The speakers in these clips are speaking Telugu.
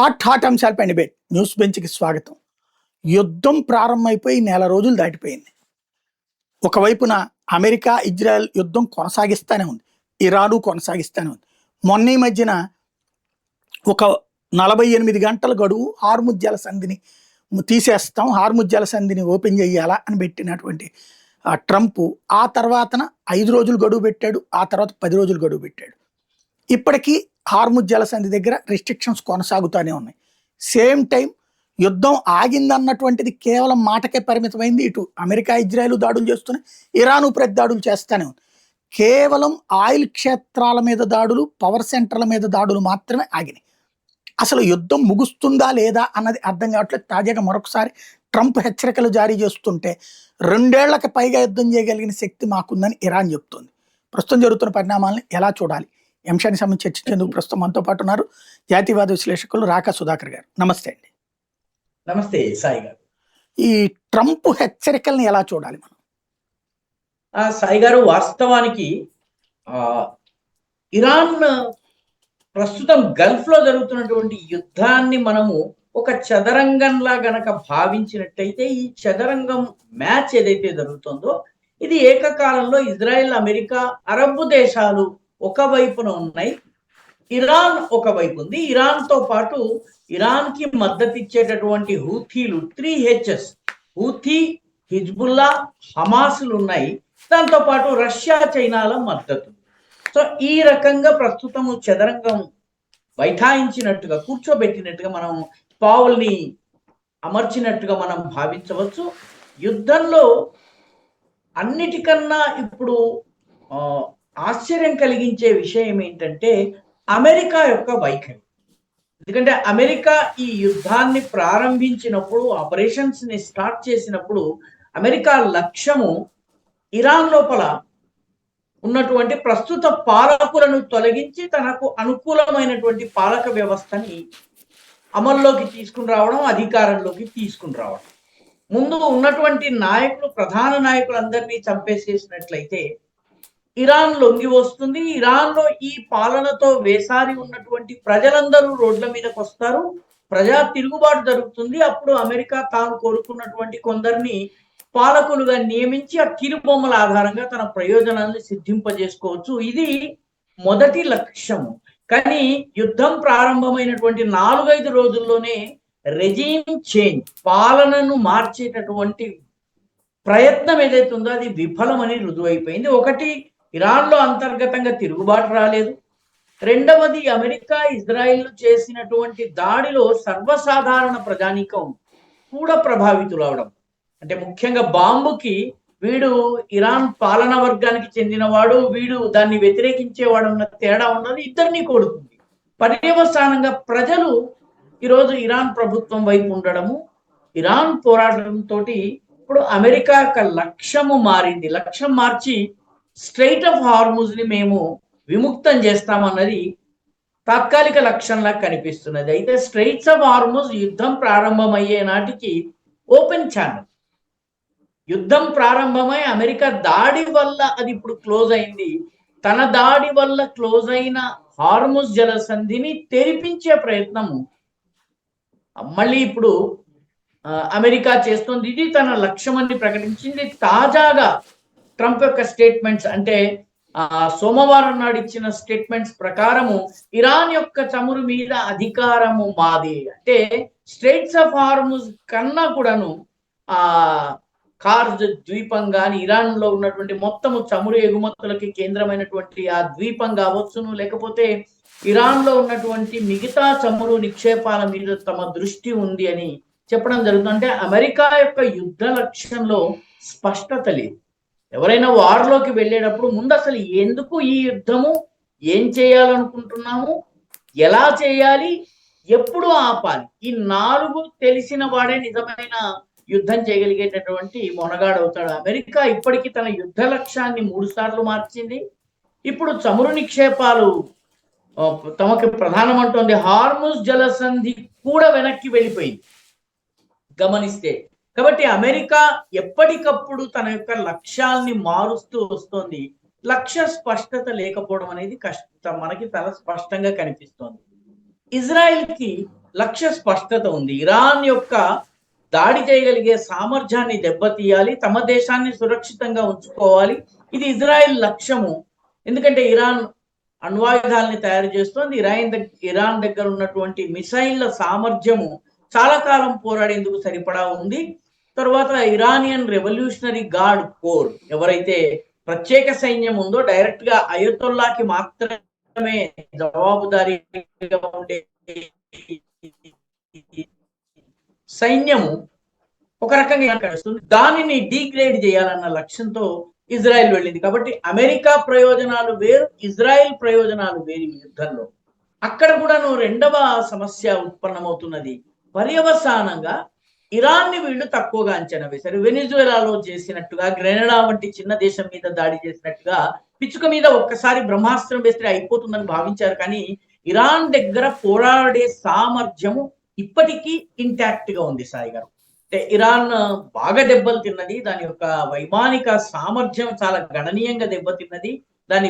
హాట్ అంశాలపై డిబేట్ న్యూస్ బెంచ్కి స్వాగతం. యుద్ధం ప్రారంభమైపోయి నెల రోజులు దాటిపోయింది. ఒకవైపున అమెరికా ఇజ్రాయెల్ యుద్ధం కొనసాగిస్తూనే ఉంది, ఇరాను కొనసాగిస్తూనే ఉంది. మొన్న ఈ మధ్యన ఒక 48 గంటల గడువు హార్ముజ్ జలసంధిని తీసేస్తాం, హార్ముజ్ జలసంధిని ఓపెన్ చేయాలా అని పెట్టినటువంటి ట్రంప్ ఆ తర్వాతన 5 రోజులు గడువు పెట్టాడు, ఆ తర్వాత 10 రోజులు గడువు పెట్టాడు. ఇప్పటికీ హార్ముజ్ జలసంధి దగ్గర రెస్ట్రిక్షన్స్ కొనసాగుతూనే ఉన్నాయి. సేమ్ టైం యుద్ధం ఆగిందన్నటువంటిది కేవలం మాటకే పరిమితమైంది. ఇటు అమెరికా ఇజ్రాయెల్ దాడులు చేస్తున్నాయి, ఇరాను ప్రతి దాడులు చేస్తూనే ఉంది. కేవలం ఆయిల్ క్షేత్రాల మీద దాడులు, పవర్ సెంటర్ల మీద దాడులు మాత్రమే ఆగినాయి. అసలు యుద్ధం ముగుస్తుందా లేదా అన్నది అర్థం కావట్లేదు. తాజాగా మరొకసారి ట్రంప్ హెచ్చరికలు జారీ చేస్తుంటే 2 ఏళ్లకు పైగా యుద్ధం చేయగలిగిన శక్తి మాకుందని ఇరాన్ చెప్తోంది. ప్రస్తుతం జరుగుతున్న పరిణామాలను ఎలా చూడాలి, ఈ అంశానికి సంబంధించి చర్చించేందుకు ప్రస్తుతం మనతో పాటు ఉన్నారు జాతీయవాద విశ్లేషకులు రాకా సుధాకర్ గారు. నమస్తే అండి. నమస్తే సాయి గారు. ఈ ట్రంప్ హెచ్చరికల్ని ఎలా చూడాలి మనం? సాయి గారు, వాస్తవానికి ఇరాన్ ప్రస్తుతం గల్ఫ్ లో జరుగుతున్నటువంటి యుద్ధాన్ని మనము ఒక చదరంగంలా గనక భావించినట్లయితే, ఈ చదరంగం మ్యాచ్ ఏదైతే జరుగుతుందో ఇది ఏకకాలంలో ఇజ్రాయెల్, అమెరికా, అరబ్ దేశాలు ఒకవైపున ఉన్నాయి, ఇరాన్ ఒకవైపు ఉంది. ఇరాన్ తో పాటు ఇరాన్ కి మద్దతు ఇచ్చేటటువంటి హూథీలు 3Hs, హూథీ, హిజ్బుల్లా, హమాస్లు ఉన్నాయి. దాంతో పాటు రష్యా, చైనాల మద్దతు. సో ఈ రకంగా ప్రస్తుతము చదరంగం బైఠాయించినట్టుగా, కూర్చోబెట్టినట్టుగా, మనం పావుల్ని అమర్చినట్టుగా మనం భావించవచ్చు. యుద్ధంలో అన్నిటికన్నా ఇప్పుడు ఆశ్చర్యం కలిగించే విషయం ఏంటంటే అమెరికా యొక్క వైఖరి. ఎందుకంటే అమెరికా ఈ యుద్ధాన్ని ప్రారంభించినప్పుడు, ఆపరేషన్స్ ని స్టార్ట్ చేసినప్పుడు అమెరికా లక్ష్యము ఇరాన్ లోపల ఉన్నటువంటి ప్రస్తుత పాలకులను తొలగించి తనకు అనుకూలమైనటువంటి పాలక వ్యవస్థని అమల్లోకి తీసుకుని రావడం, అధికారంలోకి తీసుకుని రావడం. ముందు ఉన్నటువంటి నాయకులు, ప్రధాన నాయకులందరినీ చంపేసేసినట్లయితే ఇరాన్ లొంగి వస్తుంది. ఇరాన్లో ఈ పాలనతో వేసారి ఉన్నటువంటి ప్రజలందరూ రోడ్ల మీదకి వస్తారు, ప్రజా తిరుగుబాటు జరుగుతుంది. అప్పుడు అమెరికా తాను కోరుకున్నటువంటి కొందరిని పాలకులుగా నియమించి ఆ కిరుబొమ్మల ఆధారంగా తన ప్రయోజనాన్ని సిద్ధింపజేసుకోవచ్చు. ఇది మొదటి లక్ష్యము. కానీ యుద్ధం ప్రారంభమైనటువంటి 4-5 రోజుల్లోనే రెజీమ్ చేంజ్, పాలనను మార్చేటటువంటి ప్రయత్నం ఏదైతే ఉందో అది విఫలమని రుజువైపోయింది. ఒకటి, ఇరాన్లో అంతర్గతంగా తిరుగుబాటు రాలేదు. రెండవది, అమెరికా ఇజ్రాయిల్ చేసినటువంటి దాడిలో సర్వసాధారణ ప్రజానీకం కూడా ప్రభావితులు అవడం. అంటే ముఖ్యంగా బాంబుకి వీడు ఇరాన్ పాలనా వర్గానికి చెందినవాడు, వీడు దాన్ని వ్యతిరేకించేవాడు అన్న తేడా ఉన్నది ఇద్దరినీ కొడుతుంది. పర్యవసానంగా ప్రజలు ఈరోజు ఇరాన్ ప్రభుత్వం వైపు ఉండడము, ఇరాన్ పోరాటంతో ఇప్పుడు అమెరికా యొక్క లక్ష్యము మారింది. లక్ష్యం మార్చి స్ట్రైట్ ఆఫ్ హార్ముజ్ ని మేము విముక్తం చేస్తామన్నది తాత్కాలిక లక్ష్యంలా కనిపిస్తున్నది. అయితే స్ట్రైట్స్ ఆఫ్ హార్ముజ్ యుద్ధం ప్రారంభమయ్యే నాటికి ఓపెన్ ఛానల్. యుద్ధం ప్రారంభమై అమెరికా దాడి వల్ల అది ఇప్పుడు క్లోజ్ అయింది. తన దాడి వల్ల క్లోజ్ అయిన హార్ముజ్ జలసంధిని తెరిపించే ప్రయత్నము మళ్ళీ ఇప్పుడు అమెరికా చేస్తుంది. ఇది తన లక్ష్యం అని ప్రకటించింది. తాజాగా ట్రంప్ యొక్క స్టేట్మెంట్స్, అంటే సోమవారం నాడు ఇచ్చిన స్టేట్మెంట్స్ ప్రకారము ఇరాన్ యొక్క చమురు మీద అధికారము మాది. అంటే స్ట్రైట్స్ ఆఫ్ హార్ముజ్ కన్నా కూడాను కార్జ్ ద్వీపం కానీ, ఇరాన్ లో ఉన్నటువంటి మొత్తము చమురు ఎగుమతులకి కేంద్రమైనటువంటి ఆ ద్వీపం కావచ్చును, లేకపోతే ఇరాన్ లో ఉన్నటువంటి మిగతా చమురు నిక్షేపాల మీద తమ దృష్టి ఉంది అని చెప్పడం జరుగుతుంది. అంటే అమెరికా యొక్క యుద్ధ లక్ష్యంలో స్పష్టత లేదు. ఎవరైనా వార్లోకి వెళ్ళేటప్పుడు ముందు అసలు ఎందుకు ఈ యుద్ధము, ఏం చేయాలనుకుంటున్నాము, ఎలా చేయాలి, ఎప్పుడు ఆపాలి, ఈ 4 తెలిసిన వాడే నిజమైన యుద్ధం చేయగలిగేటటువంటి మొనగాడవుతాడు. అమెరికా ఇప్పటికీ తన యుద్ధ లక్ష్యాన్ని 3 సార్లు మార్చింది. ఇప్పుడు చమురు నిక్షేపాలు తమకు ప్రధానమంటోంది. హార్ముజ్ జలసంధి కూడా వెనక్కి వెళ్ళిపోయింది గమనిస్తే. కాబట్టి అమెరికా ఎప్పటికప్పుడు తన యొక్క లక్ష్యాల్ని మారుస్తూ వస్తోంది. లక్ష్య స్పష్టత లేకపోవడం అనేది మనకి చాలా స్పష్టంగా కనిపిస్తోంది. ఇజ్రాయెల్కి లక్ష్య స్పష్టత ఉంది. ఇరాన్ యొక్క దాడి చేయగలిగే సామర్థ్యాన్ని దెబ్బతీయాలి, తమ దేశాన్ని సురక్షితంగా ఉంచుకోవాలి. ఇది ఇజ్రాయెల్ లక్ష్యము. ఎందుకంటే ఇరాన్ అణ్వాయుధాలని తయారు చేస్తోంది. ఇరాన్ దగ్గర ఉన్నటువంటి మిసైళ్ల సామర్థ్యము చాలా కాలం పోరాడేందుకు సరిపడా ఉంది. తర్వాత ఇరానియన్ రెవల్యూషనరీ గార్డ్ కోర్ ఎవరైతే ప్రత్యేక సైన్యం ఉందో, డైరెక్ట్ గా అయతొల్లాకి మాత్రమే జవాబుదారీగా ఉండే సైన్యము ఒక రకంగా కనిపిస్తుంది. దానిని డీగ్రేడ్ చేయాలన్న లక్ష్యంతో ఇజ్రాయెల్ వెళ్ళింది. కాబట్టి అమెరికా ప్రయోజనాలు వేరు, ఇజ్రాయెల్ ప్రయోజనాలు వేరు ఈ యుద్ధంలో. అక్కడ కూడాను రెండవ సమస్య ఉత్పన్నమవుతున్నది. పర్యవసానంగా ఇరాన్ని వీళ్ళు తక్కువగా అంచనా వేశారు. వెనిజువెలాలో చేసినట్టుగా, గ్రెనడా వంటి చిన్న దేశం మీద దాడి చేసినట్టుగా పిచ్చుక మీద ఒక్కసారి బ్రహ్మాస్త్రం వేస్తే అయిపోతుందని భావించారు. కానీ ఇరాన్ దగ్గర పోరాడే సామర్థ్యము ఇప్పటికీ ఇంటాక్ట్ గా ఉంది సాయి గారు. అంటే ఇరాన్ బాగా దెబ్బలు తిన్నది, దాని యొక్క వైమానిక సామర్థ్యం చాలా గణనీయంగా దెబ్బతిన్నది, దాని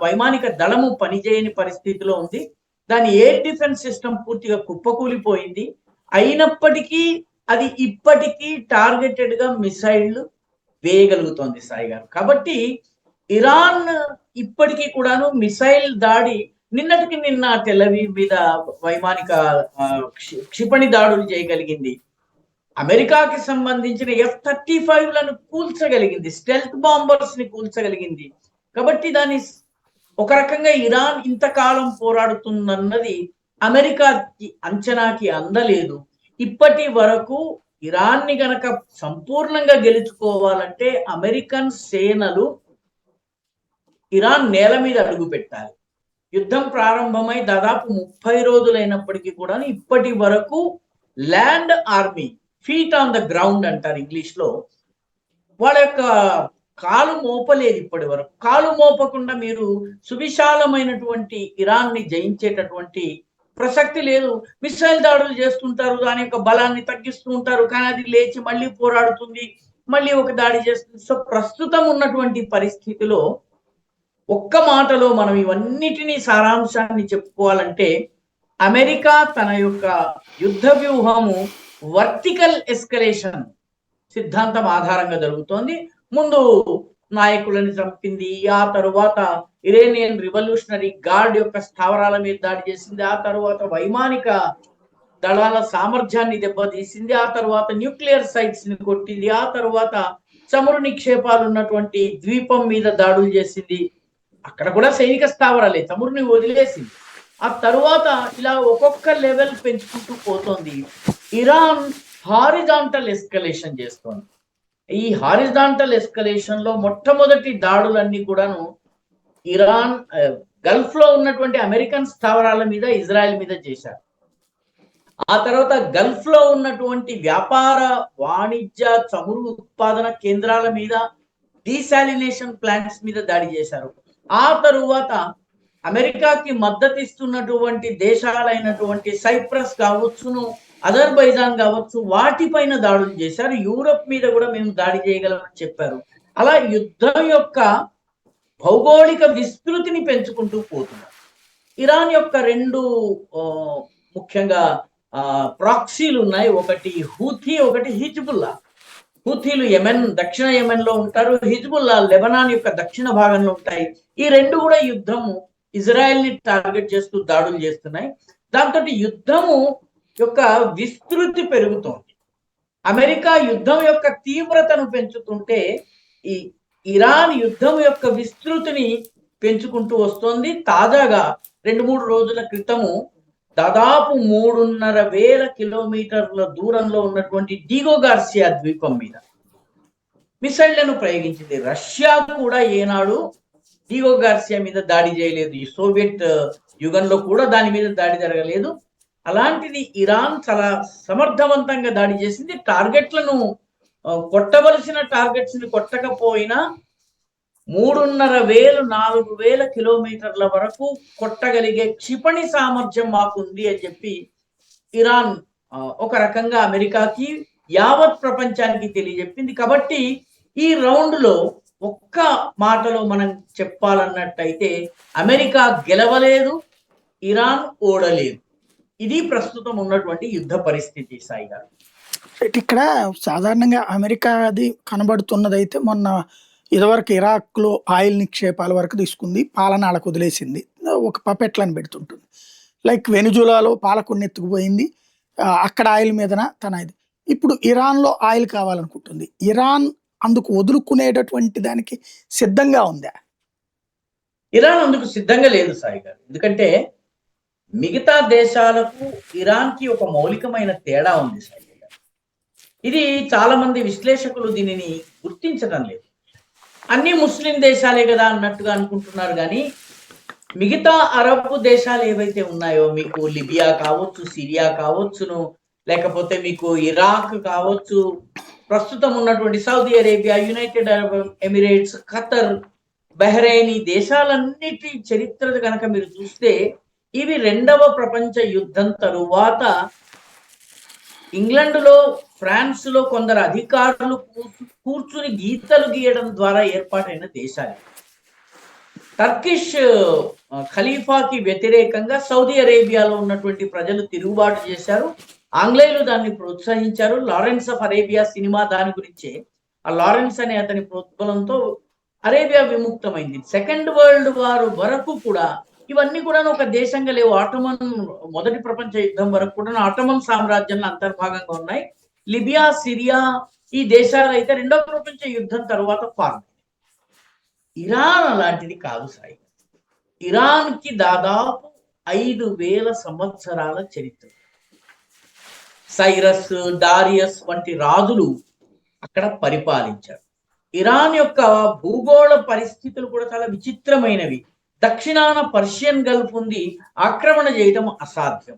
వైమానిక దళము పనిచేయని పరిస్థితిలో ఉంది, దాని ఎయిర్ డిఫెన్స్ సిస్టమ్ పూర్తిగా కుప్పకూలిపోయింది. అయినప్పటికీ అది ఇప్పటికీ టార్గెటెడ్ గా మిసైళ్లు వేయగలుగుతోంది సాయి గారు. కాబట్టి ఇరాన్ ఇప్పటికీ కూడాను మిసైల్ దాడి, నిన్నటికి నిన్న టెలవీవ్ మీద వైమానిక క్షిపణి దాడులు చేయగలిగింది. అమెరికాకి సంబంధించిన F-35లను కూల్చగలిగింది, స్టెల్త్ బాంబర్స్ ని కూల్చగలిగింది. కాబట్టి దాని ఒక రకంగా ఇరాన్ ఇంతకాలం పోరాడుతుందన్నది అమెరికాకి అంచనాకి అందలేదు. ఇప్పటి వరకు ఇరాన్ని గనక సంపూర్ణంగా గెలుచుకోవాలంటే అమెరికన్ సేనలు ఇరాన్ నేల మీద అడుగు పెట్టాలి. యుద్ధం ప్రారంభమై దాదాపు 30 రోజులైనప్పటికీ కూడా ఇప్పటి వరకు land army, feet on the ground అంటారు ఇంగ్లీష్ లో, వాళ్ళ యొక్క కాలు మోపలేదు. ఇప్పటి వరకు కాలు మోపకుండా మీరు సువిశాలమైనటువంటి ఇరాన్ ని జయించేటటువంటి ప్రసక్తి లేదు. మిసైల్ దాడులు చేస్తుంటారు, దాని యొక్క బలాన్ని తగ్గిస్తూ ఉంటారు, కానీ అది లేచి మళ్ళీ పోరాడుతుంది, మళ్ళీ ఒక దాడి చేస్తుంది. సో ప్రస్తుతం ఉన్నటువంటి పరిస్థితిలో ఒక్క మాటలో మనం ఇవన్నిటినీ సారాంశాన్ని చెప్పుకోవాలంటే, అమెరికా తన యొక్క యుద్ధ వ్యూహము వర్టికల్ ఎస్కలేషన్ సిద్ధాంతం ఆధారంగా జరుగుతోంది. ముందు నాయకులను చంపింది, ఆ తరువాత ఇరానియన్ రివల్యూషనరీ గార్డ్ యొక్క స్థావరాల మీద దాడి చేసింది, ఆ తరువాత వైమానిక దళాల సామర్థ్యాన్ని దెబ్బతీసింది, ఆ తర్వాత న్యూక్లియర్ సైట్స్ ని కొట్టింది, ఆ తరువాత చమురు నిక్షేపాలు ఉన్నటువంటి ద్వీపం మీద దాడులు చేసింది. అక్కడ కూడా సైనిక స్థావరాలే, చమురుని వదిలేసింది. ఆ తరువాత ఇలా ఒక్కొక్క లెవెల్ పెంచుకుంటూ పోతోంది. ఇరాన్ హారిజాంటల్ ఎస్కలేషన్ చేస్తోంది. ఈ హారిజాంటల్ ఎస్కలేషన్ లో మొట్టమొదటి దాడులన్నీ కూడాను ఇరాన్ గల్ఫ్ లో ఉన్నటువంటి అమెరికన్ స్థావరాల మీద, ఇజ్రాయెల్ మీద చేశారు. ఆ తర్వాత గల్ఫ్ లో ఉన్నటువంటి వ్యాపార, వాణిజ్య, చమురు ఉత్పాదన కేంద్రాల మీద, డీసాలినేషన్ ప్లాంట్స్ మీద దాడి చేశారు. ఆ తరువాత అమెరికాకి మద్దతు ఇస్తున్నటువంటి దేశాలైనటువంటి సైప్రస్ కావచ్చును, అజర్బైజాన్ కావచ్చు, వాటిపైన దాడులు చేశారు. యూరప్ మీద కూడా మేము దాడి చేయగలమని చెప్పారు. అలా యుద్ధం యొక్క భౌగోళిక విస్తృతిని పెంచుకుంటూ పోతున్నారు. ఇరాన్ యొక్క రెండు ముఖ్యంగా ప్రాక్సీలు ఉన్నాయి. ఒకటి హూథీ, ఒకటి హిజ్బుల్లా. హూథీలు యెమెన్, దక్షిణ యెమెన్ లో ఉంటారు. హిజ్బుల్లా లెబనాన్ యొక్క దక్షిణ భాగంలో ఉంటాయి. ఈ రెండు కూడా యుద్ధము ఇజ్రాయెల్ ని టార్గెట్ చేస్తూ దాడులు చేస్తున్నాయి. దాంతో యుద్ధము యొక్క విస్తృతి పెరుగుతోంది. అమెరికా యుద్ధం యొక్క తీవ్రతను పెంచుతుంటే ఈ ఇరాన్ యుద్ధం యొక్క విస్తృతిని పెంచుకుంటూ వస్తోంది. తాజాగా 2-3 రోజుల క్రితము దాదాపు 3,500 కిలోమీటర్ల దూరంలో ఉన్నటువంటి డిగో గార్సియా ద్వీపం మీద మిసైళ్లను ప్రయోగించింది. రష్యా కూడా ఏనాడు డిగో గార్సియా మీద దాడి చేయలేదు. ఈ సోవియట్ యుగంలో కూడా దాని మీద దాడి జరగలేదు. అలాంటిది ఇరాన్ చాలా సమర్థవంతంగా దాడి చేసింది. టార్గెట్లను కొట్టవలసిన టార్గెట్స్ ని కొట్టకపోయినా 3,500-4,000 కిలోమీటర్ల వరకు కొట్టగలిగే క్షిపణి సామర్థ్యం మాకుంది అని చెప్పి ఇరాన్ ఒక రకంగా అమెరికాకి, యావత్ ప్రపంచానికి తెలియజెప్పింది. కాబట్టి ఈ రౌండ్ లో ఒక్క మాటలో మనం చెప్పాలన్నట్టయితే అమెరికా గెలవలేదు, ఇరాన్ ఓడలేదు. ఇది ప్రస్తుతం ఉన్నటువంటి యుద్ధ పరిస్థితి సాయి గారు. ఇక్కడ సాధారణంగా అమెరికా అది కనబడుతున్నదైతే మొన్న ఇదివరకు ఇరాక్లో ఆయిల్ నిక్షేపాల వరకు తీసుకుంది, పాలనాలకు వదిలేసింది, ఒక పపెట్లను పెడుతుంటుంది. లైక్ వెనిజులాలో పాలకుడిని ఎత్తుకుపోయింది, అక్కడ ఆయిల్ మీదన తన ఇది. ఇప్పుడు ఇరాన్లో ఆయిల్ కావాలనుకుంటుంది. ఇరాన్ అందుకు వదులుకునేటటువంటి దానికి సిద్ధంగా ఉందా? ఇరాన్ అందుకు సిద్ధంగా లేదు సాయి గారు. ఎందుకంటే మిగతా దేశాలకు ఇరాన్కి ఒక మౌలికమైన తేడా ఉంది సాయి గారు. ఇది చాలా మంది విశ్లేషకులు దీనిని గుర్తించడం లేదు. అన్ని ముస్లిం దేశాలే కదా అన్నట్టుగా అనుకుంటున్నారు కానీ మిగతా అరబ్ దేశాలు ఏవైతే ఉన్నాయో, మీకు లిబియా కావచ్చు, సిరియా కావచ్చును, లేకపోతే మీకు ఇరాక్ కావచ్చు, ప్రస్తుతం ఉన్నటువంటి Saudi Arabia, United Arab Emirates, Qatar, Bahrain, ఈ దేశాలన్నిటి చరిత్ర కనుక మీరు చూస్తే ఇవి రెండవ ప్రపంచ యుద్ధం తరువాత ఇంగ్లాండ్లో, ఫ్రాన్స్ లో కొందరు అధికారులు కూర్చుని గీతలు గీయడం ద్వారా ఏర్పాటైన దేశాలు. టర్కిష్ ఖలీఫాకి వ్యతిరేకంగా సౌదీ అరేబియాలో ఉన్నటువంటి ప్రజలు తిరుగుబాటు చేశారు. ఆంగ్లేయులు దాన్ని ప్రోత్సహించారు. లారెన్స్ ఆఫ్ అరేబియా సినిమా దాని గురించే. ఆ లారెన్స్ అనే అతని ప్రోద్బలంతో అరేబియా విముక్తమైంది. సెకండ్ వరల్డ్ వార్ వరకు కూడా ఇవన్నీ కూడా ఒక దేశంగా లేవు. ఆటోమన్ మొదటి ప్రపంచ యుద్ధం వరకు కూడా ఆటోమన్ సామ్రాజ్యంలో అంతర్భాగంగా ఉన్నాయి. లిబియా, సిరియా ఈ దేశాలు అయితే రెండవ ప్రపంచ యుద్ధం తర్వాత ఫార్మ్. ఇరాన్ అలాంటిది కాదు సాయి. ఇరాన్కి దాదాపు 5,000 సంవత్సరాల చరిత్ర. సైరస్, డారియస్ వంటి రాజులు అక్కడ పరిపాలించారు. ఇరాన్ యొక్క భూగోళ పరిస్థితులు కూడా చాలా విచిత్రమైనవి. దక్షిణాన పర్షియన్ గల్ఫ్ ఉంది, ఆక్రమణ చేయటం అసాధ్యం.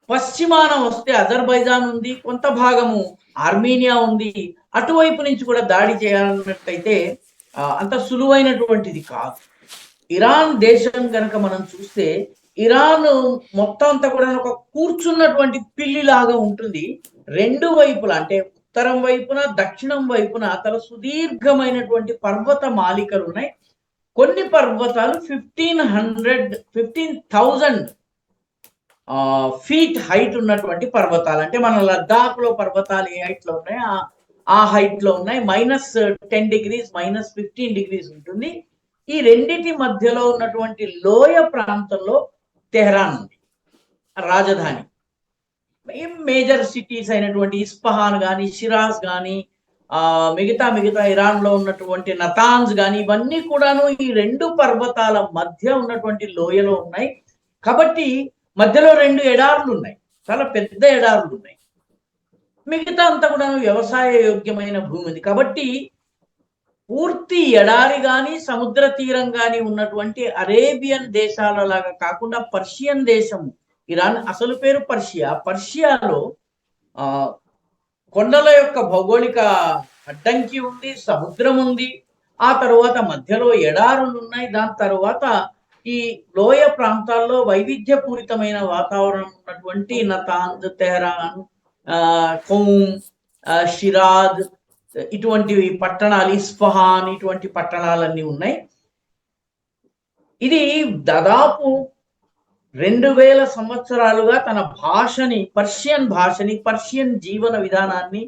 పశ్చిమాన వస్తే అజర్బైజాన్ ఉంది, కొంత భాగము ఆర్మేనియా ఉంది. అటువైపు నుంచి కూడా దాడి చేయాలన్నట్టయితే అంత సులువైనటువంటిది కాదు. ఇరాన్ దేశం కనుక మనం చూస్తే ఇరాన్ మొత్తం అంతా కూడా ఒక కూర్చున్నటువంటి పిల్లిలాగా ఉంటుంది. రెండు వైపులా అంటే ఉత్తరం వైపున, దక్షిణం వైపున తల సుదీర్ఘమైనటువంటి పర్వత మాలికలు ఉన్నాయి. కొన్ని పర్వతాలు 15,000 ఫీట్ హైట్ ఉన్నటువంటి పర్వతాలు. అంటే మన లద్దాఖ్ లో పర్వతాలు ఏ హైట్ లో ఉన్నాయి ఆ హైట్ లో ఉన్నాయి. -10 degrees, -15 degrees ఉంటుంది. ఈ రెండిటి మధ్యలో ఉన్నటువంటి లోయ ప్రాంతంలో తెహరాన్ ఉంది, రాజధాని. మేజర్ సిటీస్ అయినటువంటి ఇస్ఫహాన్ కానీ, షిరాజ్ కానీ, మిగతా ఇరాన్ లో ఉన్నటువంటి నతాన్స్ కానీ, ఇవన్నీ కూడాను ఈ రెండు పర్వతాల మధ్య ఉన్నటువంటి లోయలో ఉన్నాయి. కాబట్టి మధ్యలో 2 ఎడారులు ఉన్నాయి, చాలా పెద్ద ఎడారులు ఉన్నాయి. మిగతా అంతా కూడా వ్యవసాయ యోగ్యమైన భూమి ఉంది. కాబట్టి పూర్తి ఎడారి కానీ, సముద్ర తీరం కానీ ఉన్నటువంటి అరేబియన్ దేశాల లాగా కాకుండా పర్షియన్ దేశం, ఇరాన్ అసలు పేరు పర్షియా. పర్షియాలో కొండల యొక్క భౌగోళిక అడ్డంకి ఉంది, సముద్రం ఉంది, ఆ తరువాత మధ్యలో ఎడారులు ఉన్నాయి. దాని తరువాత ఈ లోయ ప్రాంతాల్లో వైవిధ్యపూరితమైన వాతావరణం ఉన్నటువంటి నతాంజ్, తెహరాన్, ఖౌమ్, షిరాజ్ ఇటువంటి పట్టణాలు, ఇస్ఫహాన్ ఇటువంటి పట్టణాలన్నీ ఉన్నాయి. ఇది దాదాపు 2000 సంవత్సరాలుగా తన భాషని, పర్షియన్ జీవన విధానాన్ని,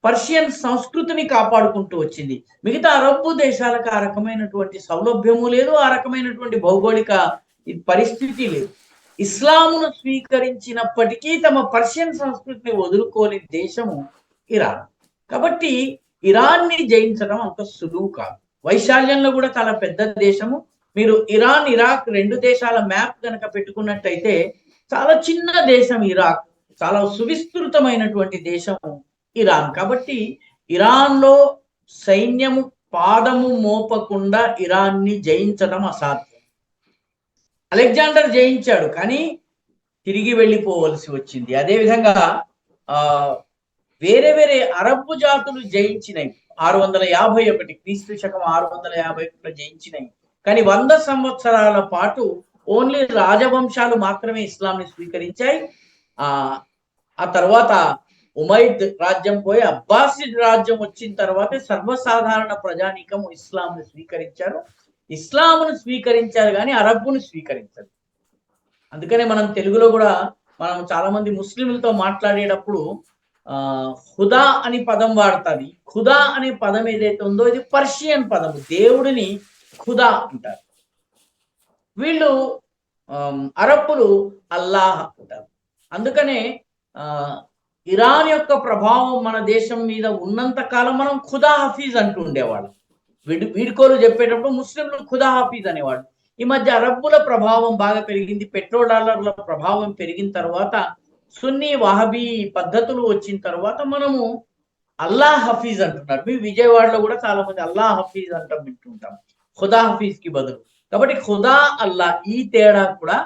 పర్షియన్ సంస్కృతిని కాపాడుకుంటూ వచ్చింది. మిగతా అరబ్బు దేశాలకు ఆ రకమైనటువంటి సౌలభ్యము లేదు, ఆ రకమైనటువంటి భౌగోళిక పరిస్థితి లేదు. ఇస్లామును స్వీకరించినప్పటికీ తమ పర్షియన్ సంస్కృతిని వదులుకోని దేశము ఇరాన్. కాబట్టి ఇరాన్ని జయించడం అంత సులువు కాదు. వైశాల్యంలో కూడా చాలా పెద్ద దేశము. మీరు ఇరాన్, ఇరాక్ 2 దేశాల మ్యాప్ కనుక పెట్టుకున్నట్టయితే చాలా చిన్న దేశం ఇరాక్, చాలా సువిస్తృతమైనటువంటి దేశం ఇరాన్. కాబట్టి ఇరాన్లో సైన్యము పాదము మోపకుండా ఇరాన్ని జయించడం అసాధ్యం. అలెగ్జాండర్ జయించాడు కానీ తిరిగి వెళ్ళిపోవలసి వచ్చింది. అదేవిధంగా వేరే అరబ్బు జాతులు జయించినవి 651 క్రీస్తు శకం 651 జయించినవి. కానీ 100 సంవత్సరాల పాటు ఓన్లీ రాజవంశాలు మాత్రమే ఇస్లాంని స్వీకరించాయి. ఆ తర్వాత ఉమైద్ రాజ్యం పోయి అబ్బాసిడ్ రాజ్యం వచ్చిన తర్వాత సర్వసాధారణ ప్రజానీకం ఇస్లాంను స్వీకరించారు. ఇస్లాంను స్వీకరించారు కానీ అరబ్బును స్వీకరించారు. అందుకనే మనం తెలుగులో కూడా మనం చాలా మంది ముస్లింలతో మాట్లాడేటప్పుడు హుదా అని పదం వాడతారు. ఖుదా అనే పదం ఏదైతే ఉందో ఇది పర్షియన్ పదము. దేవుడిని ఖుదా అంటారు. వీళ్ళు అరబ్బులు అల్లాహ్ అంటారు. అందుకనే ఇరాన్ యొక్క ప్రభావం మన దేశం మీద ఉన్నంత కాలం మనం ఖుదా హఫీజ్ అంటూ ఉండేవాళ్ళం. వీడుకోలు చెప్పేటప్పుడు ముస్లింలు ఖుదా హఫీజ్ అనేవాడు. ఈ మధ్య అరబ్బుల ప్రభావం బాగా పెరిగింది. పెట్రో డాలర్ల ప్రభావం పెరిగిన తర్వాత సున్నీ వహబీ పద్ధతులు వచ్చిన తర్వాత మనము అల్లా హఫీజ్ అంటున్నారు. మీ విజయవాడలో కూడా చాలా మంది అల్లా హఫీజ్ అంటాం వింటుంటాం, ఖుదా హఫీజ్ కి బదులు. కాబట్టి ఖుదా అల్లా ఈ తేడా కూడా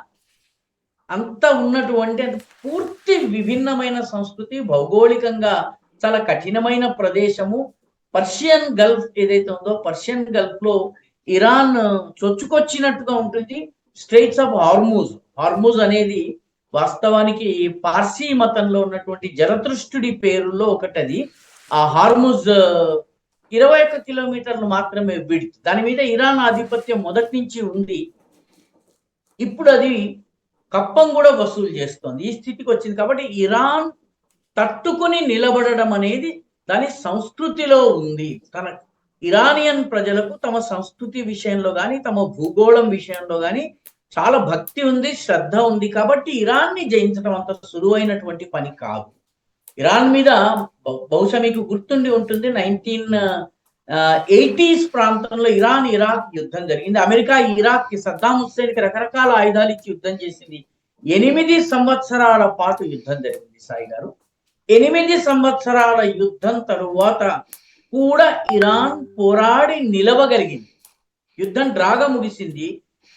అంత ఉన్నటువంటి అంత పూర్తి విభిన్నమైన సంస్కృతి, భౌగోళికంగా చాలా కఠినమైన ప్రదేశము. పర్షియన్ గల్ఫ్ ఏదైతే ఉందో పర్షియన్ గల్ఫ్ లో ఇరాన్ చొచ్చుకొచ్చినట్టుగా ఉంటుంది. స్ట్రెయిట్స్ ఆఫ్ హార్మూజ్ అనేది వాస్తవానికి పార్సీ మతంలో ఉన్నటువంటి జరతృష్టుడి పేరులో ఒకటి. అది ఆ హార్మూజ్ 21 కిలోమీటర్లు మాత్రమే విడ్త్. దాని మీద ఇరాన్ ఆధిపత్యం మొదటి నుంచి ఉంది. ఇప్పుడు అది కప్పం కూడా వసూలు చేస్తోంది. ఈ స్థితికి వచ్చింది. కాబట్టి ఇరాన్ తట్టుకుని నిలబడడం అనేది దాని సంస్కృతిలో ఉంది. తన ఇరానియన్ ప్రజలకు తమ సంస్కృతి విషయంలో కానీ తమ భూగోళం విషయంలో కానీ చాలా భక్తి ఉంది, శ్రద్ధ ఉంది. కాబట్టి ఇరాన్ని జయించడం అంత సులువైనటువంటి పని కాదు. ఇరాన్ మీద బహుశా మీకు గుర్తుండి ఉంటుంది, 1980s ప్రాంతంలో ఇరాన్ ఇరాక్ యుద్ధం జరిగింది. అమెరికా ఇరాక్ కి సద్దాం హుస్సేన్ కి రకరకాల ఆయుధాలు ఇచ్చి యుద్ధం చేసింది. 8 సంవత్సరాల పాటు యుద్ధం జరిగింది సాయి గారు. 8 సంవత్సరాల యుద్ధం తరువాత కూడా ఇరాన్ పోరాడి నిలవగలిగింది. యుద్ధం డ్రాగా ముగిసింది.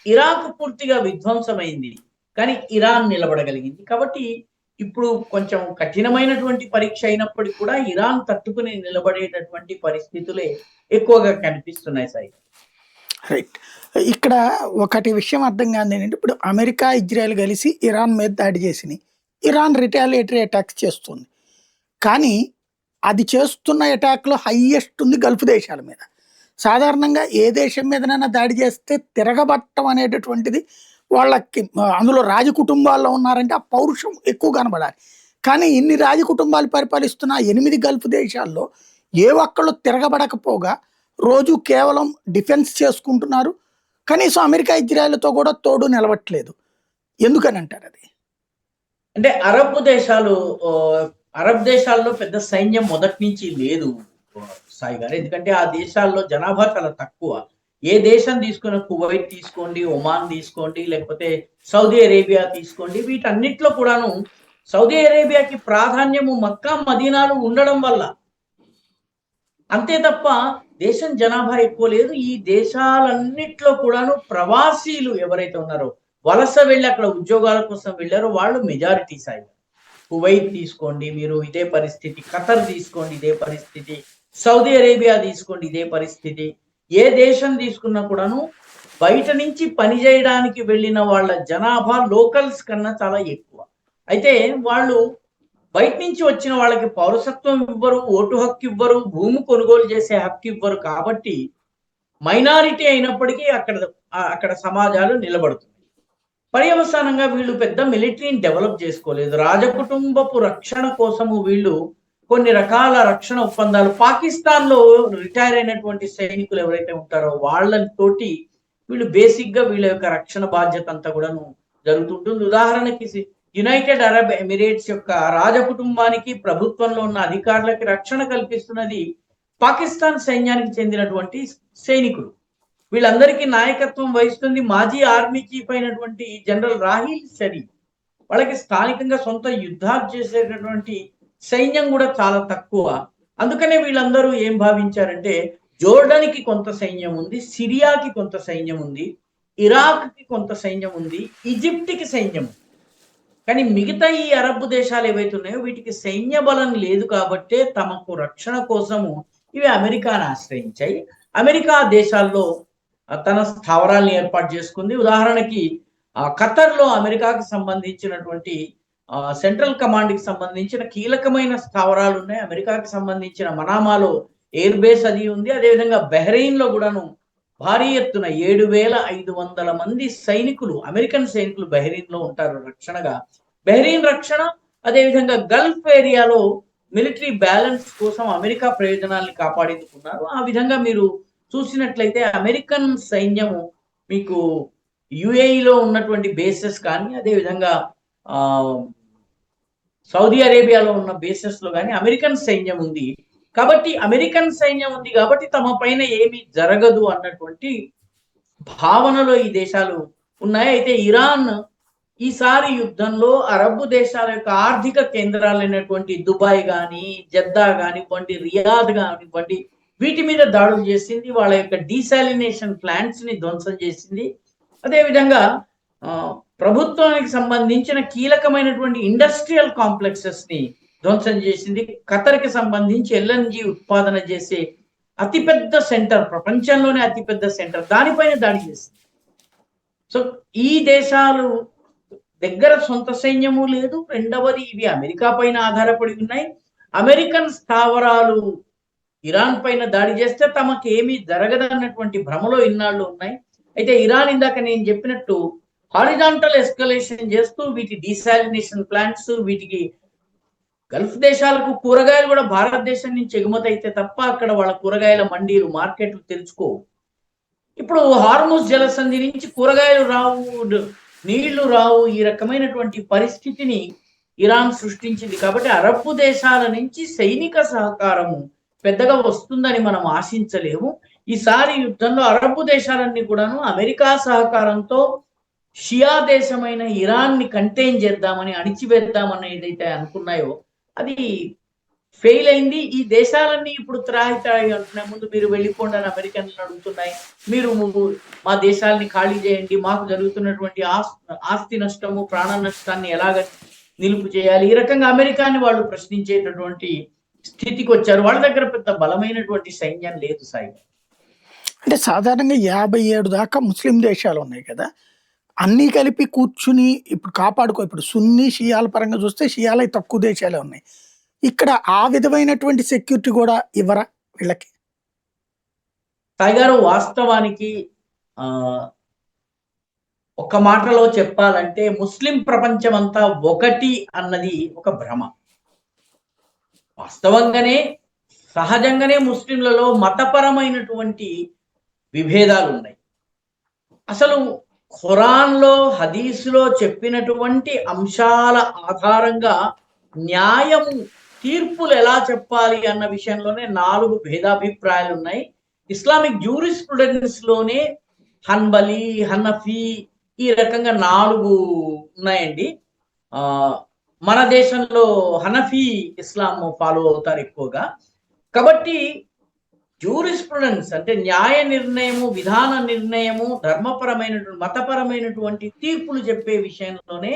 ఇరాక్ పూర్తిగా విధ్వంసమైంది, కానీ ఇరాన్ నిలబడగలిగింది. కాబట్టి ఇప్పుడు కొంచెం కఠినమైనటువంటి పరీక్ష అయినప్పటికీ కూడా ఇరాన్ తట్టుకుని నిలబడేటటువంటి పరిస్థితులే ఎక్కువగా కనిపిస్తున్నాయి సాయి. రైట్. ఇక్కడ ఒకటి విషయం అర్థం కాదు ఏంటంటే, ఇప్పుడు అమెరికా ఇజ్రాయెల్ కలిసి ఇరాన్ మీద దాడి చేసినాయి. ఇరాన్ రిటాలియేటరీ అటాక్స్ చేస్తుంది. కానీ అది చేస్తున్న అటాక్లో హైయెస్ట్ ఉంది గల్ఫ్ దేశాల మీద. సాధారణంగా ఏ దేశం మీదనైనా దాడి చేస్తే తిరగబట్టం అనేటటువంటిది వాళ్ళకి, అందులో రాజకుటుంబాల్లో ఉన్నారంటే ఆ పౌరుషం ఎక్కువ కనబడాలి. కానీ ఇన్ని రాజకుటుంబాలు పరిపాలిస్తున్న 8 గల్ఫ్ దేశాల్లో ఏ ఒక్కళ్ళు తిరగబడకపోగా రోజు కేవలం డిఫెన్స్ చేసుకుంటున్నారు. కనీసం అమెరికా ఇజ్రాయెల్తో కూడా తోడు నిలవట్లేదు. ఎందుకని అంటారు అది? అంటే అరబ్ దేశాల్లో పెద్ద సైన్యం మొదటి నుంచి లేదు సాయి గారు. ఎందుకంటే ఆ దేశాల్లో జనాభా చాలా తక్కువ. ఏ దేశం తీసుకున్న, కువైట్ తీసుకోండి, ఒమాన్ తీసుకోండి, లేకపోతే సౌదీ అరేబియా తీసుకోండి, వీటన్నిటిలో కూడాను సౌదీ అరేబియాకి ప్రాధాన్యము మక్కా మదీనాలు ఉండడం వల్ల, అంతే తప్ప దేశం జనాభా ఎక్కువ లేదు. ఈ దేశాలన్నిట్లో కూడాను ప్రవాసీలు ఎవరైతే ఉన్నారో, వలస వెళ్ళి అక్కడ ఉద్యోగాల కోసం వెళ్ళారో వాళ్ళు మెజారిటీ సాయి. కువైట్ తీసుకోండి మీరు, ఇదే పరిస్థితి. ఖతర్ తీసుకోండి, ఇదే పరిస్థితి. సౌదీ అరేబియా తీసుకోండి, ఇదే పరిస్థితి. ఏ దేశం తీసుకున్నా కూడాను బయట నుంచి పని చేయడానికి వెళ్ళిన వాళ్ళ జనాభా లోకల్స్ కన్నా చాలా ఎక్కువ. అయితే వాళ్ళు బయట నుంచి వచ్చిన వాళ్ళకి పౌరసత్వం ఇవ్వరు, ఓటు హక్కు ఇవ్వరు, భూమి కొనుగోలు చేసే హక్కు ఇవ్వరు. కాబట్టి మైనారిటీ అయినప్పటికీ అక్కడ సమాజాలు నిలబడుతుంది. పర్యవసానంగా వీళ్ళు పెద్ద మిలిటరీని డెవలప్ చేసుకోలేదు. రాజకుటుంబపు రక్షణ కోసము వీళ్ళు కొన్ని రకాల రక్షణ ఒప్పందాలు, పాకిస్తాన్ లో రిటైర్ అయినటువంటి సైనికులు ఎవరైతే ఉంటారో వాళ్ళతోటి వీళ్ళు బేసిక్ గా వీళ్ళ యొక్క రక్షణ బాధ్యత అంతా కూడా జరుగుతుంటుంది. ఉదాహరణకి యునైటెడ్ అరబ్ ఎమిరేట్స్ యొక్క రాజకుటుంబానికి, ప్రభుత్వంలో ఉన్న అధికారులకి రక్షణ కల్పిస్తున్నది పాకిస్తాన్ సైన్యానికి చెందినటువంటి సైనికులు. వీళ్ళందరికీ నాయకత్వం వహిస్తుంది మాజీ ఆర్మీ చీఫ్ అయినటువంటి జనరల్ రాహిల్ షరీఫ్. వాళ్ళకి స్థానికంగా సొంత యుద్ధాలు చేసేటటువంటి సైన్యం కూడా చాలా తక్కువ. అందుకనే వీళ్ళందరూ ఏం భావించారంటే, జోర్డన్కి కొంత సైన్యం ఉంది, సిరియాకి కొంత సైన్యం ఉంది, ఇరాక్కి కొంత సైన్యం ఉంది, ఈజిప్ట్కి సైన్యం ఉంది. కానీ మిగతా ఈ అరబ్ దేశాలు ఏవైతే ఉన్నాయో వీటికి సైన్య బలం లేదు. కాబట్టే తమకు రక్షణ కోసము ఇవి అమెరికాను ఆశ్రయించాయి. అమెరికా దేశాల్లో తన స్థావరాలను ఏర్పాటు చేసుకుంది. ఉదాహరణకి ఖతర్లో అమెరికాకి సంబంధించినటువంటి సెంట్రల్ కమాండ్ కి సంబంధించిన కీలకమైన స్థావరాలు ఉన్నాయి. అమెరికాకి సంబంధించిన మనామాలో ఎయిర్ బేస్ అది ఉంది. అదేవిధంగా బహ్రెయిన్ లో కూడాను భారీ ఎత్తున 7,500 మంది సైనికులు, అమెరికన్ సైనికులు బహ్రెయిన్‌లో ఉంటారు రక్షణగా. బహ్రెయిన్ రక్షణ, అదేవిధంగా గల్ఫ్ ఏరియాలో మిలిటరీ బ్యాలెన్స్ కోసం అమెరికా ప్రయోజనాల్ని కాపాడేందుకున్నారు. ఆ విధంగా మీరు చూసినట్లయితే అమెరికన్ సైన్యము మీకు యుఏఈలో ఉన్నటువంటి బేసెస్ కానీ, అదేవిధంగా ఆహ్, సౌదీ అరేబియాలో ఉన్న బేసెస్‌లో గాని అమెరికన్ సైన్యం ఉంది. కాబట్టి అమెరికన్ సైన్యం ఉంది కాబట్టి తమ పైన ఏమీ జరగదు అన్నటువంటి భావనలో ఈ దేశాలు ఉన్నాయి. అయితే ఇరాన్ ఈసారి యుద్ధంలో అరబ్ దేశాల యొక్క ఆర్థిక కేంద్రాలైనటువంటి దుబాయ్ గాని, జెద్దా గానివ్వండి, రియాద్ గానివ్వండి, వీటి మీద దాడులు చేసింది. వాళ్ళ యొక్క డీసాలినేషన్ ప్లాంట్స్ ని ధ్వంసం చేసింది. అదేవిధంగా ప్రభుత్వానికి సంబంధించిన కీలకమైనటువంటి ఇండస్ట్రియల్ కాంప్లెక్సెస్ ని ధ్వంసం చేసింది. ఖతర్కి సంబంధించి ఎల్ఎన్జి ఉత్పాదన చేసే అతిపెద్ద సెంటర్, ప్రపంచంలోనే అతిపెద్ద సెంటర్, దానిపైన దాడి చేసింది. సో ఈ దేశాలు దగ్గర సొంత సైన్యము లేదు. రెండవది ఇవి అమెరికా పైన ఆధారపడి ఉన్నాయి. అమెరికన్ స్థావరాలు ఇరాన్ పైన దాడి చేస్తే తమకి ఏమీ జరగదన్నటువంటి భ్రమలో ఇన్నాళ్ళు ఉన్నాయి. అయితే ఇరాన్ ఇందాక నేను చెప్పినట్టు హారిజాంటల్ ఎస్కలేషన్ చేస్తూ వీటి డీసాలినేషన్ ప్లాంట్స్, వీటికి గల్ఫ్ దేశాలకు కూరగాయలు కూడా భారతదేశం నుంచి ఎగుమతి అయితే తప్ప అక్కడ వాళ్ళ కూరగాయల మండీలు, మార్కెట్లు తెరుచుకోవు. ఇప్పుడు హార్ముజ్ జలసంధి నుంచి కూరగాయలు రావు, నీళ్లు రావు, ఈ రకమైనటువంటి పరిస్థితిని ఇరాన్ సృష్టించింది. కాబట్టి అరబ్ దేశాల నుంచి సైనిక సహకారము పెద్దగా వస్తుందని మనం ఆశించలేము. ఈసారి యుద్ధంలో అరబ్ దేశాలన్నీ కూడాను అమెరికా సహకారంతో షియా దేశమైన ఇరాన్ ని కంటైన్ చేద్దామని, అణిచివేద్దామని ఏదైతే అనుకున్నాయో అది ఫెయిల్ అయింది. ఈ దేశాలన్నీ ఇప్పుడు త్రాయి అంటున్నాయి. ముందు మీరు వెళ్ళిపోండి అని అమెరికన్లు అడుగుతున్నాయి. మీరు మా దేశాలని ఖాళీ చేయండి, మాకు జరుగుతున్నటువంటి ఆస్తి నష్టము, ప్రాణ నష్టాన్ని ఎలాగ నిలుపు చేయాలి, ఈ రకంగా అమెరికాని వాళ్ళు ప్రశ్నించేటటువంటి స్థితికి వచ్చారు. వాళ్ళ దగ్గర పెద్ద బలమైనటువంటి సైన్యం లేదు సాయి. అంటే సాధారణంగా 57 దాకా ముస్లిం దేశాలు ఉన్నాయి కదా, అన్నీ కలిపి కూర్చుని ఇప్పుడు ఇప్పుడు సున్నీ షియాల పరంగా చూస్తే షియాలై తక్కువ దేశాలే ఉన్నాయి. ఇక్కడ ఆ విధమైనటువంటి సెక్యూరిటీ కూడా ఇవ్వరా వీళ్ళకి? సాయి గారు, వాస్తవానికి ఒక మాటలో చెప్పాలంటే ముస్లిం ప్రపంచం అంతా ఒకటి అన్నది ఒక భ్రమ. వాస్తవంగానే సహజంగానే ముస్లింలలో మతపరమైనటువంటి విభేదాలు ఉన్నాయి. అసలు ఖురాన్లో, హదీస్లో చెప్పినటువంటి అంశాల ఆధారంగా న్యాయము, తీర్పులు ఎలా చెప్పాలి అన్న విషయంలోనే 4 భేదాభిప్రాయాలు ఉన్నాయి. ఇస్లామిక్ జ్యూరిస్ప్రుడెన్స్ లోనే హన్బలి, హనఫీ, ఈ రకంగా 4 ఉన్నాయండి. మన దేశంలో హనఫీ ఇస్లాం ఫాలో అవుతారు ఎక్కువగా. కాబట్టి జ్యూరిస్ప్రుడెన్స్ అంటే న్యాయ నిర్ణయము, విధాన నిర్ణయము, ధర్మపరమైనటువంటి, మతపరమైనటువంటి తీర్పులు చెప్పే విషయంలోనే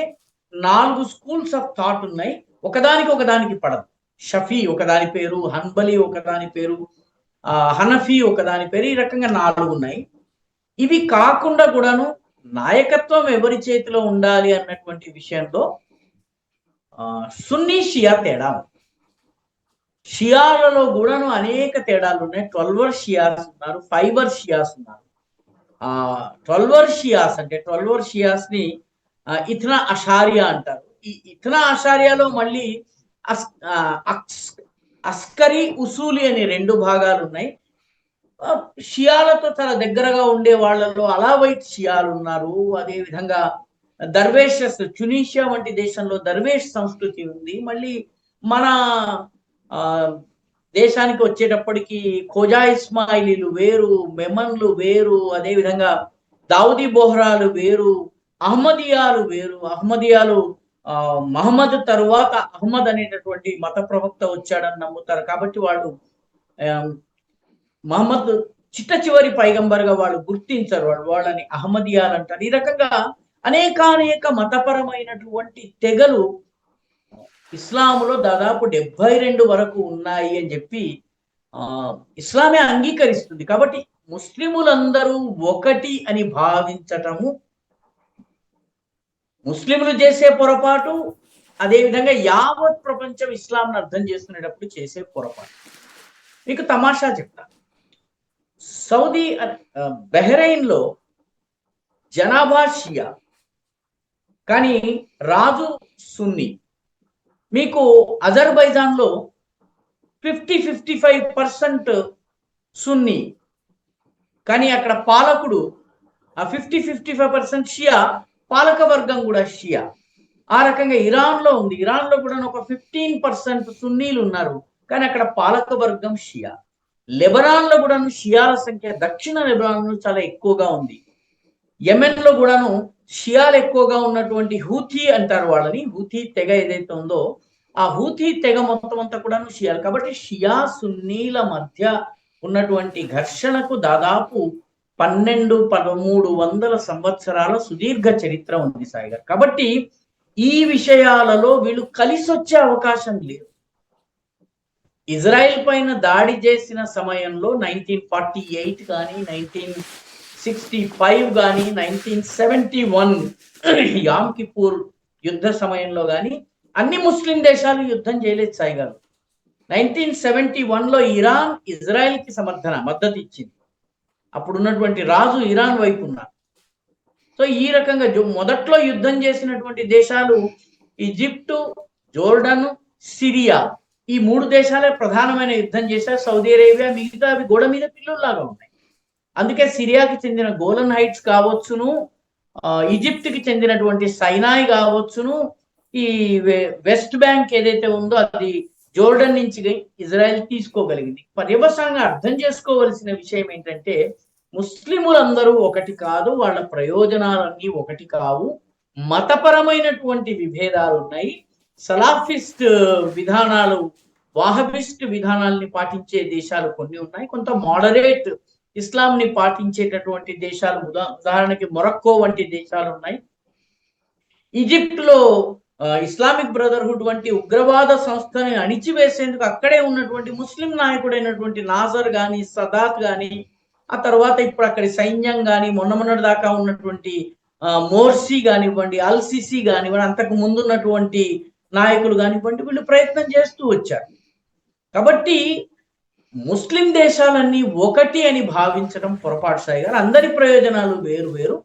4 స్కూల్స్ ఆఫ్ థాట్ ఉన్నాయి. ఒకదానికి పడదు. షఫీ ఒకదాని పేరు, హన్బలి ఒకదాని పేరు, హనఫీ ఒకదాని పేరు, ఈ రకంగా 4 ఉన్నాయి. ఇవి కాకుండా కూడాను నాయకత్వం ఎవరి చేతిలో ఉండాలి అన్నటువంటి విషయంలో సున్నీ షియా తేడా ఉంది. షియాలలో కూడాను అనేక తేడాలు ఉన్నాయి. 12 షియాస్ ఉన్నారు, 5 షియాస్ ఉన్నారు. 12 షియాస్ అంటే 12 షియాస్ ని ఇథ్నా అషారియా అంటారు. ఈ ఇథ్నా అషారియాలో మళ్ళీ అస్కరీ, ఉసూలి అనే 2 భాగాలు ఉన్నాయి. షియాలతో చాలా దగ్గరగా ఉండే వాళ్ళలో అలావైట్ షియాలు ఉన్నారు. అదేవిధంగా దర్వేషస్, ట్యునీషియా వంటి దేశంలో దర్వేష్ సంస్కృతి ఉంది. మళ్ళీ మన దేశానికి వచ్చేటప్పటికి ఖోజా ఇస్మాయిలీలు వేరు, మెమన్లు వేరు, అదేవిధంగా దావుదీ బోహ్రాలు వేరు, అహ్మదియాలు వేరు. అహ్మదియాలు మహమ్మద్ తరువాత అహ్మద్ అనేటటువంటి మత ప్రవక్త వచ్చాడని నమ్ముతారు. కాబట్టి వాళ్ళు మహమ్మద్ చిట్ట చివరి పైగంబర్గా వాళ్ళు గుర్తించరు. వాళ్ళని అహ్మదియాలు అంటారు. ఈ రకంగా అనేక మతపరమైనటువంటి తెగలు ఇస్లాంలో దాదాపు 72 వరకు ఉన్నాయి అని చెప్పి ఇస్లామే అంగీకరిస్తుంది. కాబట్టి ముస్లిములందరూ ఒకటి అని భావించటము ముస్లింలు చేసే పొరపాటు, అదేవిధంగా యావత్ ప్రపంచం ఇస్లాంను అర్థం చేసుకునేటప్పుడు చేసే పొరపాటు. మీకు తమాషా చెప్తా. సౌదీ బెహ్రెయిన్‌లో జనాభా షియా. కానీ రాజు సున్నీ. మీకు అజర్బైజాన్‌లో 55% సున్నీ. కానీ అక్కడ పాలకుడు ఆ 55% షియా, పాలక వర్గం కూడా షియా. ఆ రకంగా ఇరాన్‌లో ఉంది. ఇరాన్‌లో కూడా ఒక 15% సున్నీలు ఉన్నారు. కానీ అక్కడ పాలక వర్గం షియా. లెబనాన్‌లో కూడాను షియాల సంఖ్య దక్షిణ లెబనాన్‌లో చాలా ఎక్కువగా ఉంది. యెమెన్‌లో కూడాను షియాలు ఎక్కువగా ఉన్నటువంటి హూథీ అంటారు వాళ్ళని. హూథీ తెగ ఏదైతే ఉందో ఆ హూథీ తెగ మొత్తం అంతా కూడాను షియాలు. కాబట్టి షియా సున్నీల మధ్య ఉన్నటువంటి ఘర్షణకు దాదాపు 1200-1300 సంవత్సరాల సుదీర్ఘ చరిత్ర ఉంది సాయి గారు. కాబట్టి ఈ విషయాలలో వీళ్ళు కలిసొచ్చే అవకాశం లేదు. ఇజ్రాయెల్ పైన దాడి చేసిన సమయంలో 1948 కానీ 1965 కానీ 1971 యామ్ కిపూర్ యుద్ధ సమయంలో కానీ అన్ని ముస్లిం దేశాలు యుద్ధం చేయలేదు సాయి గారు. 1971లో ఇరాన్ ఇజ్రాయెల్కి మద్దతు ఇచ్చింది. అప్పుడున్నటువంటి రాజు ఇరాన్ వైపు ఉన్నారు. సో ఈ రకంగా మొదట్లో యుద్ధం చేసినటువంటి దేశాలు ఈజిప్టు, జోర్డన్, సిరియా, ఈ 3 దేశాలే ప్రధానమైన యుద్ధం చేశారు. సౌదీ అరేబియా మిగతా అవి గోడ మీద పిల్లుల్లాగా ఉన్నాయి. అందుకే సిరియాకి చెందిన గోలన్ హైట్స్ కావచ్చును, ఈజిప్ట్కి చెందినటువంటి సైనాయ్ కావచ్చును, ఈ వెస్ట్ బ్యాంక్ ఏదైతే ఉందో అది జోర్డన్ నుంచి ఇజ్రాయెల్ తీసుకోగలిగింది. పర్యవసానంగా అర్థం చేసుకోవలసిన విషయం ఏంటంటే ముస్లిములందరూ ఒకటి కాదు, వాళ్ళ ప్రయోజనాలన్నీ ఒకటి కావు. మతపరమైనటువంటి విభేదాలు ఉన్నాయి. సలాఫిస్ట్ విధానాలు, వాహబిస్ట్ విధానాల్ని పాటించే దేశాలు కొన్ని ఉన్నాయి. కొంత మోడరేట్ ఇస్లాంని పాటించేటటువంటి దేశాలు, ఉదాహరణకి మొరక్కో వంటి దేశాలు ఉన్నాయి. ఈజిప్ట్లో ఇస్లామిక్ బ్రదర్హుడ్ వంటి ఉగ్రవాద సంస్థని అణిచివేసేందుకు అక్కడే ఉన్నటువంటి ముస్లిం నాయకుడైనటువంటి నాజర్ కానీ, సదాత్ కానీ, ఆ తర్వాత ఇప్పుడు అక్కడి సైన్యం కానీ, మొన్నటి దాకా ఉన్నటువంటి మోర్సీ కానివ్వండి, అల్సిసి కానివ్వండి, అంతకు ముందున్నటువంటి నాయకులు కానివ్వండి, వీళ్ళు ప్రయత్నం చేస్తూ వచ్చారు. కాబట్టి ముస్లిం దేశాలన్నీ ఒకటి అని భావించడం పొరపాటు సాయి గారు. అందరి ప్రయోజనాలు వేరు వేరు.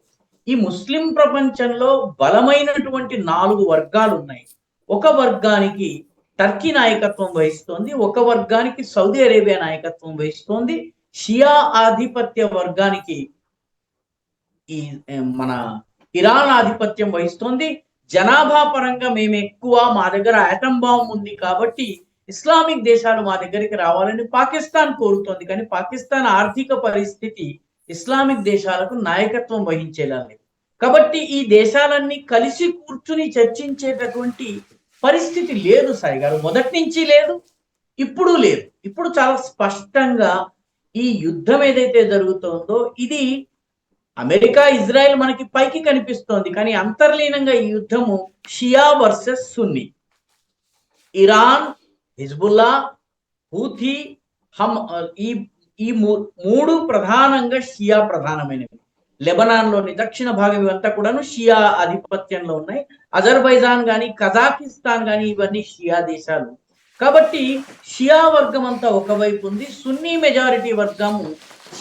ఈ ముస్లిం ప్రపంచంలో బలమైనటువంటి 4 వర్గాలు ఉన్నాయి. ఒక వర్గానికి టర్కీ నాయకత్వం వహిస్తోంది, ఒక వర్గానికి సౌదీ అరేబియా నాయకత్వం వహిస్తోంది, షియా ఆధిపత్య వర్గానికి ఈ మన ఇరాన్ ఆధిపత్యం వహిస్తోంది. జనాభా పరంగా మేము ఎక్కువ, మా దగ్గర ఆటం బాంబ్ ఉంది కాబట్టి ఇస్లామిక్ దేశాలు మా దగ్గరికి రావాలని పాకిస్తాన్ కోరుతోంది. కానీ పాకిస్తాన్ ఆర్థిక పరిస్థితి ఇస్లామిక్ దేశాలకు నాయకత్వం వహించేలా లేదు. కాబట్టి ఈ దేశాలన్నీ కలిసి కూర్చుని చర్చించేటటువంటి పరిస్థితి లేదు సాయి గారు. మొదటి నుంచి లేదు, ఇప్పుడు లేదు. ఇప్పుడు చాలా స్పష్టంగా ఈ యుద్ధం ఏదైతే జరుగుతోందో ఇది అమెరికా, ఇజ్రాయెల్ మనకి పైకి కనిపిస్తోంది. కానీ అంతర్లీనంగా ఈ యుద్ధము షియా వర్సెస్ సున్నీ. ఇరాన్, హిజ్బుల్లా, హూథీ, ఈ 3 ప్రధానంగా షియా ప్రధానమైనవి. లెబనాన్లోని దక్షిణ భాగం ఇవంతా కూడాను షియా ఆధిపత్యంలో ఉన్నాయి. అజర్బైజాన్ కానీ, కజాకిస్తాన్ కానీ ఇవన్నీ షియా దేశాలు. కాబట్టి షియా వర్గం అంతా ఒకవైపు ఉంది. సున్నీ మెజారిటీ వర్గము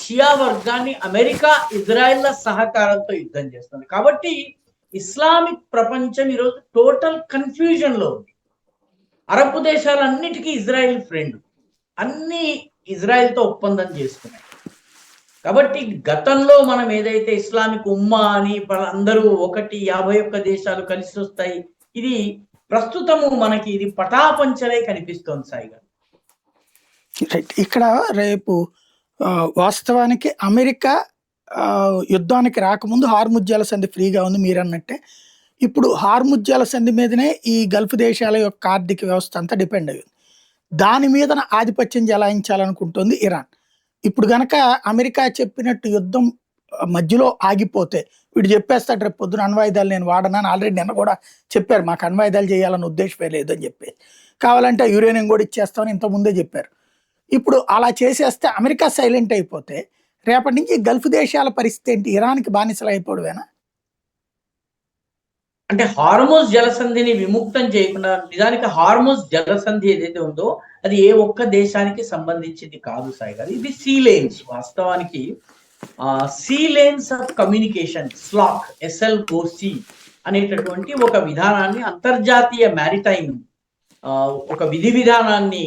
షియా వర్గాన్ని అమెరికా, ఇజ్రాయెల్ల సహకారంతో యుద్ధం చేస్తుంది. కాబట్టి ఇస్లామిక్ ప్రపంచం ఈరోజు టోటల్ కన్ఫ్యూజన్ లో ఉంది. అరబ్ దేశాలన్నిటికీ ఇజ్రాయెల్ ఫ్రెండ్, అన్ని ఇజ్రాయెల్తో ఒప్పందం చేసుకున్నాయి. కాబట్టి గతంలో మనం ఏదైతే ఇస్లామిక్ ఉమ్మా అని అందరూ 51 దేశాలు కలిసి వస్తాయి, ఇది ప్రస్తుతము మనకి ఇది పటాపంచలే కనిపిస్తోంది సాయి గారు. ఇక్కడ రేపు వాస్తవానికి అమెరికా యుద్ధానికి రాకముందు హార్ముజ్ జలసంధి ఫ్రీగా ఉంది మీరు అన్నట్టే. ఇప్పుడు హార్ముజ్ జలసంధి మీదనే ఈ గల్ఫ్ దేశాల యొక్క ఆర్థిక వ్యవస్థ అంతా డిపెండ్ అయ్యింది. దాని మీద ఆధిపత్యం చెలాయించాలనుకుంటుంది ఇరాన్. ఇప్పుడు గనక అమెరికా చెప్పినట్టు యుద్ధం మధ్యలో ఆగిపోతే వీడు చెప్పేస్తాడు రేపు పొద్దున అణ్వాయుధాలు నేను వాడనని ఆల్రెడీ నిన్న కూడా చెప్పారు, మాకు అణ్వాయుధాలు చేయాలని ఉద్దేశమే లేదు అని చెప్పి, కావాలంటే యురేనియం కూడా ఇచ్చేస్తామని ఇంతకుముందే చెప్పారు. ఇప్పుడు అలా చేసేస్తే అమెరికా సైలెంట్ అయిపోతే రేపటి నుంచి గల్ఫ్ దేశాల పరిస్థితి ఏంటి? ఇరాన్కి బానిసలు అయిపోవడమేనా? అంటే హార్మోజ్ జలసంధిని విముక్తం చేయకుండా, నిజానికి హార్మోజ్ జలసంధి ఏదైతే ఉందో అది ఏ ఒక్క దేశానికి సంబంధించింది కాదు సాయి గారు. ఇది సీ లేన్స్, వాస్తవానికి sea lanes of communication SLOC SLOC అనేటటువంటి ఒక విధానాన్ని అంతర్జాతీయ మ్యారిటైమ్ ఒక విధి విధానాన్ని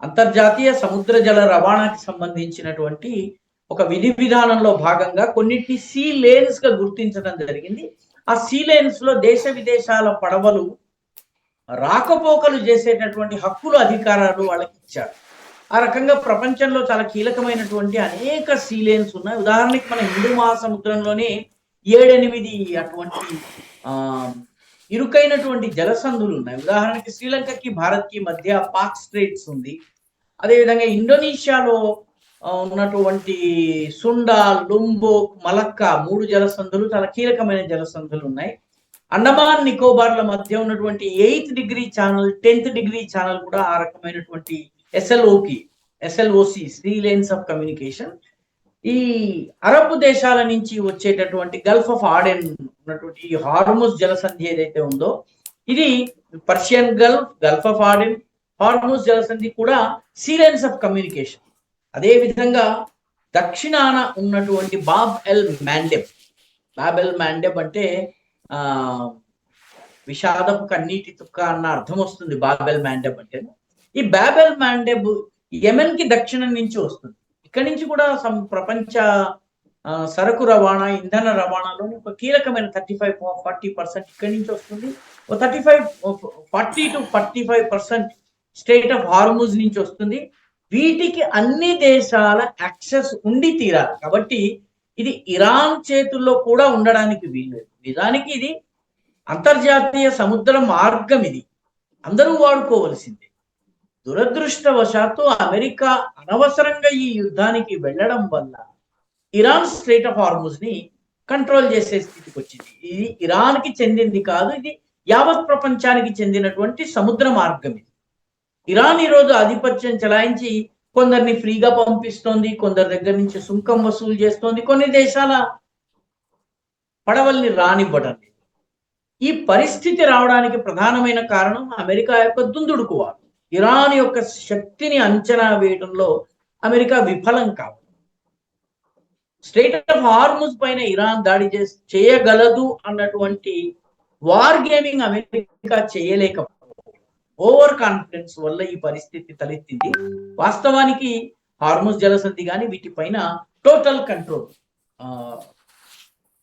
అంతర్జాతీయ సముద్ర జల రవాణాకి సంబంధించినటువంటి ఒక విధి విధానంలో భాగంగా కొన్నిటిని సీ లేన్స్ గా గుర్తించడం జరిగింది. ఆ సీ లేన్స్ లో దేశ విదేశాల పడవలు రాకపోకలు చేసేటటువంటి హక్కులు అధికారాలు వాళ్ళకి ఇచ్చారు. ఆ రకంగా ప్రపంచంలో చాలా కీలకమైనటువంటి అనేక సీ లేన్స్ ఉన్నాయి. ఉదాహరణకి మన హిందూ మహాసముద్రంలోనే 7-8 అటువంటి ఇరుకైనటువంటి జలసంధులు ఉన్నాయి. ఉదాహరణకి శ్రీలంకకి భారత్కి మధ్య పాక్ స్ట్రైట్స్ ఉంది. అదేవిధంగా ఇండోనేషియాలో ఉన్నటువంటి సుండా, లుంబోక్, మలక్కా 3 జలసంధులు చాలా కీలకమైన జలసంధులు ఉన్నాయి. అండమాన్ నికోబార్ల మధ్య ఉన్నటువంటి 8th degree channel, 10th degree channel కూడా ఆ రకమైనటువంటి SLOC sea lanes of communication. ఈ అరబ్ దేశాల నుంచి వచ్చేటటువంటి గల్ఫ్ ఆఫ్ ఆడెన్ ఉన్నటువంటి ఈ హార్ముజ్ జలసంధి ఏదైతే ఉందో, ఇది Persian gulf of Aden, Hormuz జలసంధి కూడా సీ లేన్స్ ఆఫ్ కమ్యూనికేషన్. అదే విధంగా దక్షిణాన ఉన్నటువంటి బాబ్ ఎల్ మాండెబ్ అంటే విషాదపు కన్నీటి తుక్క అన్న అర్థం వస్తుంది బాబెల్ మాండెబ్ అంటే. ఈ బాబెల్ మాండెబ్ యెమెన్ కి దక్షిణం నుంచి వస్తుంది. ఇక్కడి నుంచి కూడా ప్రపంచ సరకు రవాణా, ఇంధన రవాణాలో ఒక కీలకమైన 35-40% ఇక్కడి నుంచి వస్తుంది. 40-45% స్టేట్ ఆఫ్ హార్ముజ్ నుంచి వస్తుంది. వీటికి అన్ని దేశాల యాక్సెస్ ఉండి తీరాలి. కాబట్టి ఇది ఇరాన్ చేతుల్లో కూడా ఉండడానికి వీల్లేదు. నిజానికి ఇది అంతర్జాతీయ సముద్ర మార్గం, ఇది అందరూ వాడుకోవలసిందే. దురదృష్టవశాత్తు అమెరికా అనవసరంగా ఈ యుద్ధానికి వెళ్ళడం వల్ల ఇరాన్ స్ట్రెయిట్ ఆఫ్ హార్ముజ్ ని కంట్రోల్ చేసే స్థితికి వచ్చింది. ఇది ఇరాన్ కి చెందింది కాదు, ఇది యావత్ ప్రపంచానికి చెందినటువంటి సముద్ర మార్గం. ఇది ఇరాన్ ఈరోజు ఆధిపత్యం చెలాయించి కొందరిని ఫ్రీగా పంపిస్తోంది, కొందరి దగ్గర నుంచి సుంకం వసూలు చేస్తోంది, కొన్ని దేశాల పడవల్ని రానివ్వడం లేదు. ఈ పరిస్థితి రావడానికి ప్రధానమైన కారణం అమెరికా యొక్క దుందుడుకువాడు. ఇరాన్ యొక్క శక్తిని అంచనా వేయడంలో అమెరికా విఫలం కాదు. స్ట్రెయిట్ ఆఫ్ హార్ముజ్ పైన ఇరాన్ దాడి చేయగలదు అన్నటువంటి వార్ గేమింగ్ అమెరికా చేయలేకపోయింది. ఓవర్ కాన్ఫిడెన్స్ వల్ల ఈ పరిస్థితి తలెత్తింది. వాస్తవానికి హార్ముజ్ జలసంధి కానీ వీటిపైన టోటల్ కంట్రోల్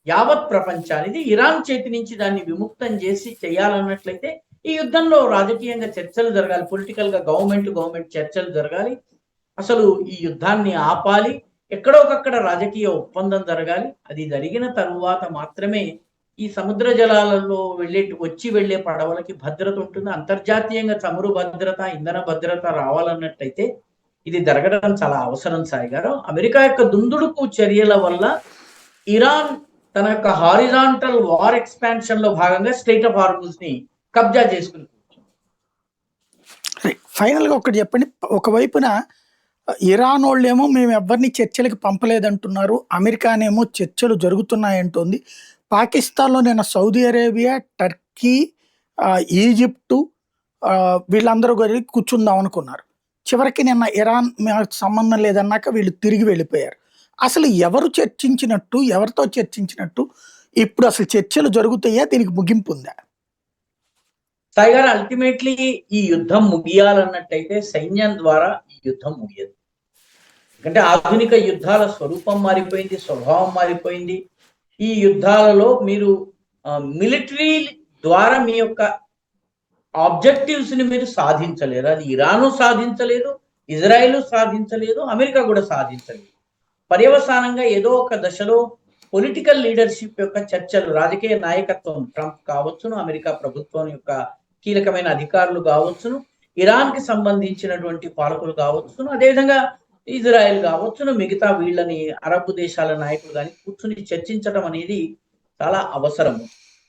యావత్ ప్రపంచానికి ఇరాన్ చేతి నుంచి దాన్ని విముక్తం చేసి చేయాలన్నట్లయితే ఈ యుద్ధంలో రాజకీయంగా చర్చలు జరగాలి, పొలిటికల్ గా గవర్నమెంట్ చర్చలు జరగాలి. అసలు ఈ యుద్ధాన్ని ఆపాలి, ఎక్కడొకక్కడ రాజకీయ ఒప్పందం జరగాలి. అది జరిగిన తరువాత మాత్రమే ఈ సముద్ర జలాలలో వచ్చి వెళ్లే పడవలకి భద్రత ఉంటుంది. అంతర్జాతీయంగా చమురు భద్రత, ఇంధన భద్రత రావాలన్నట్టయితే ఇది జరగడం చాలా అవసరం సాయి గారు. అమెరికా యొక్క దుందుడుకు చర్యల వల్ల ఇరాన్ తన యొక్క హారిజాంటల్ వార్ ఎక్స్పాన్షన్ లో భాగంగా స్ట్రెయిట్ ఆఫ్ హార్ముజ్ ని కబ్జా చేసుకుని. ఫైనల్ గా ఒకటి చెప్పండి, ఒకవైపున ఇరాన్ వాళ్ళేమో మేము ఎవరిని చర్చలకు పంపలేదంటున్నారు, అమెరికానేమో చర్చలు జరుగుతున్నాయంటోంది. పాకిస్తాన్లో నిన్న సౌదీ అరేబియా, టర్కీ, ఈజిప్టు వీళ్ళందరూ కలిసి కూర్చుందాం అనుకున్నారు. చివరికి నిన్న ఇరాన్ సంబంధం లేదన్నాక వీళ్ళు తిరిగి వెళ్ళిపోయారు. అసలు ఎవరు చర్చించినట్టు, ఎవరితో చర్చించినట్టు, ఇప్పుడు అసలు చర్చలు జరుగుతాయా, దీనికి ముగింపు ఉందా? సాయి గారు, అల్టిమేట్లీ ఈ యుద్ధం ముగియాలన్నట్టయితే సైన్యం ద్వారా ఈ యుద్ధం ముగియదు. ఎందుకంటే ఆధునిక యుద్ధాల స్వరూపం మారిపోయింది, స్వభావం మారిపోయింది. ఈ యుద్ధాలలో మీరు మిలిటరీ ద్వారా మీ యొక్క ఆబ్జెక్టివ్స్ ని మీరు సాధించలేరు. అది ఇరాను సాధించలేదు, ఇజ్రాయెల్ సాధించలేదు, అమెరికా కూడా సాధించలేదు. పర్యవసానంగా ఏదో ఒక దశలో పొలిటికల్ లీడర్షిప్ యొక్క చర్చలు, రాజకీయ నాయకత్వం, ట్రంప్ కావచ్చును, అమెరికా ప్రభుత్వం యొక్క కీలకమైన అధికారులు కావచ్చును, ఇరాన్ కి సంబంధించినటువంటి పాలకులు కావచ్చును, అదేవిధంగా ఇజ్రాయెల్ కావచ్చును, మిగతా వీళ్ళని అరబ్ దేశాల నాయకులు కానీ కూర్చుని చర్చించడం అనేది చాలా అవసరము.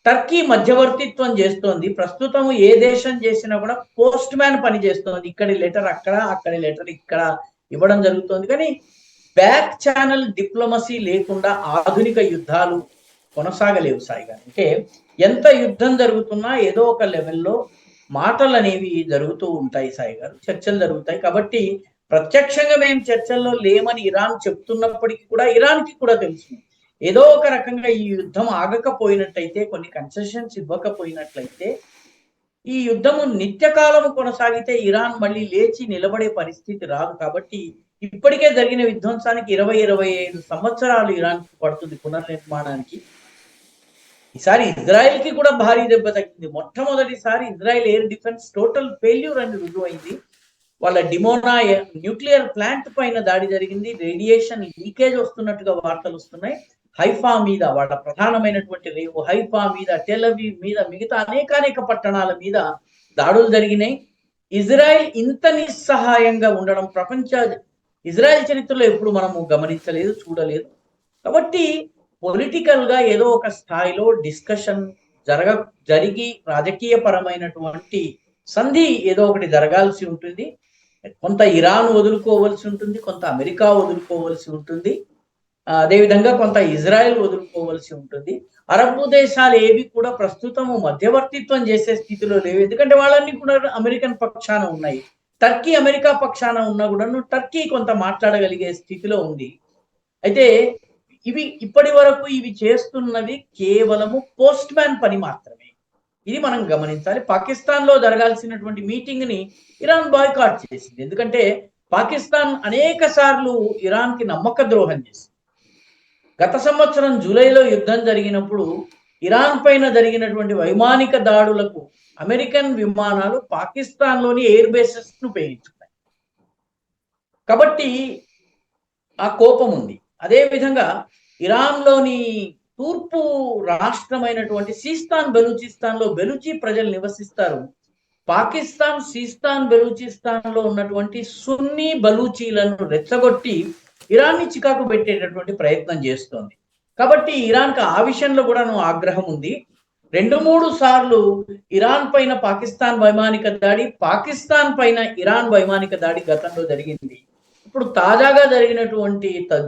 టర్కీ మధ్యవర్తిత్వం చేస్తోంది. ప్రస్తుతం ఏ దేశం చేసినా కూడా పోస్ట్ మ్యాన్ పని చేస్తోంది. ఇక్కడి లెటర్ అక్కడ, అక్కడి లెటర్ ఇక్కడ ఇవ్వడం జరుగుతుంది. కానీ బ్యాక్ ఛానల్ డిప్లొమసీ లేకుండా ఆధునిక యుద్ధాలు కొనసాగలేవు సాయి గారు. అంటే ఎంత యుద్ధం జరుగుతున్నా ఏదో ఒక లెవెల్లో మాటలు అనేవి జరుగుతూ ఉంటాయి సాయి గారు, చర్చలు జరుగుతాయి. కాబట్టి ప్రత్యక్షంగా మేము చర్చల్లో లేమని ఇరాన్ చెప్తున్నప్పటికీ కూడా ఇరాన్కి కూడా తెలుసు, ఏదో ఒక రకంగా ఈ యుద్ధం ఆగకపోయినట్టయితే, కొన్ని కన్సెషన్స్ ఇవ్వకపోయినట్లయితే, ఈ యుద్ధము నిత్యకాలము కొనసాగితే ఇరాన్ మళ్ళీ లేచి నిలబడే పరిస్థితి రాదు. కాబట్టి ఇప్పటికే జరిగిన విధ్వంసానికి 20-25 సంవత్సరాలు ఇరాన్ పడుతుంది పునర్నిర్మాణానికి. ఈసారి ఇజ్రాయెల్ కి కూడా భారీ దెబ్బ తగ్గింది. మొట్టమొదటిసారి Israel air defence total failure అని రుజువైంది. వాళ్ళ డిమోనా న్యూక్లియర్ ప్లాంట్ పైన దాడి జరిగింది. రేడియేషన్ లీకేజ్ వస్తున్నట్టుగా వార్తలు వస్తున్నాయి. హైఫా మీద, వాళ్ళ ప్రధానమైనటువంటి రేవు హైఫా మీద, టెల్ అవీవ్ మీద, మిగతా అనేక పట్టణాల మీద దాడులు జరిగినాయి. ఇజ్రాయెల్ ఇంత నిస్సహాయంగా ఉండడం ఇజ్రాయెల్ చరిత్రలో ఎప్పుడు మనము గమనించలేదు, చూడలేదు. కాబట్టి పొలిటికల్ గా ఏదో ఒక స్థాయిలో డిస్కషన్ జరిగి రాజకీయ పరమైనటువంటి సంధి ఏదో ఒకటి జరగాల్సి ఉంటుంది. కొంత ఇరాన్ వదులుకోవలసి ఉంటుంది, కొంత అమెరికా వదులుకోవలసి ఉంటుంది, అదేవిధంగా కొంత ఇజ్రాయెల్ వదులుకోవలసి ఉంటుంది. అరబ్ దేశాలు ఏవి కూడా ప్రస్తుతము మధ్యవర్తిత్వం చేసే స్థితిలో లేవు. ఎందుకంటే వాళ్ళన్నీ కూడా అమెరికన్ పక్షాన ఉన్నాయి. టర్కీ అమెరికా పక్షాన ఉన్నా కూడా టర్కీ కొంత మాట్లాడగలిగే స్థితిలో ఉంది. అయితే ఇప్పటి వరకు ఇవి చేస్తున్నవి కేవలము పోస్ట్ మ్యాన్ పని మాత్రమే. ఇది మనం గమనించాలి. పాకిస్తాన్ లో జరగాల్సినటువంటి మీటింగ్ ని ఇరాన్ బాయ్కాట్ చేసింది. ఎందుకంటే పాకిస్తాన్ అనేక సార్లు ఇరాన్ కి నమ్మక ద్రోహం చేసింది. గత సంవత్సరం జూలైలో యుద్ధం జరిగినప్పుడు ఇరాన్ పైన జరిగినటువంటి వైమానిక దాడులకు అమెరికన్ విమానాలు పాకిస్తాన్ లోని ఎయిర్ బేసెస్ ను ఉపయోగించుకున్నాయి. కాబట్టి ఆ కోపం ఉంది. అదే విధంగా ఇరాన్ లోని తూర్పు రాష్ట్రమైనటువంటి సీస్తాన్ బెలూచిస్తాన్ లో బెలూచి ప్రజలు నివసిస్తారు. పాకిస్తాన్ సీస్తాన్ బెలూచిస్తాన్ లో ఉన్నటువంటి సున్నీ బలూచీలను రెచ్చగొట్టి ఇరాన్ ని చికాకు పెట్టేటటువంటి ప్రయత్నం చేస్తోంది. కాబట్టి ఇరాన్ కి ఆ విషయంలో కూడా ఆగ్రహం ఉంది. 2-3 సార్లు ఇరాన్ పైన పాకిస్తాన్ వైమానిక దాడి, పాకిస్తాన్ పైన ఇరాన్ వైమానిక దాడి గతంలో జరిగింది. ఇప్పుడు తాజాగా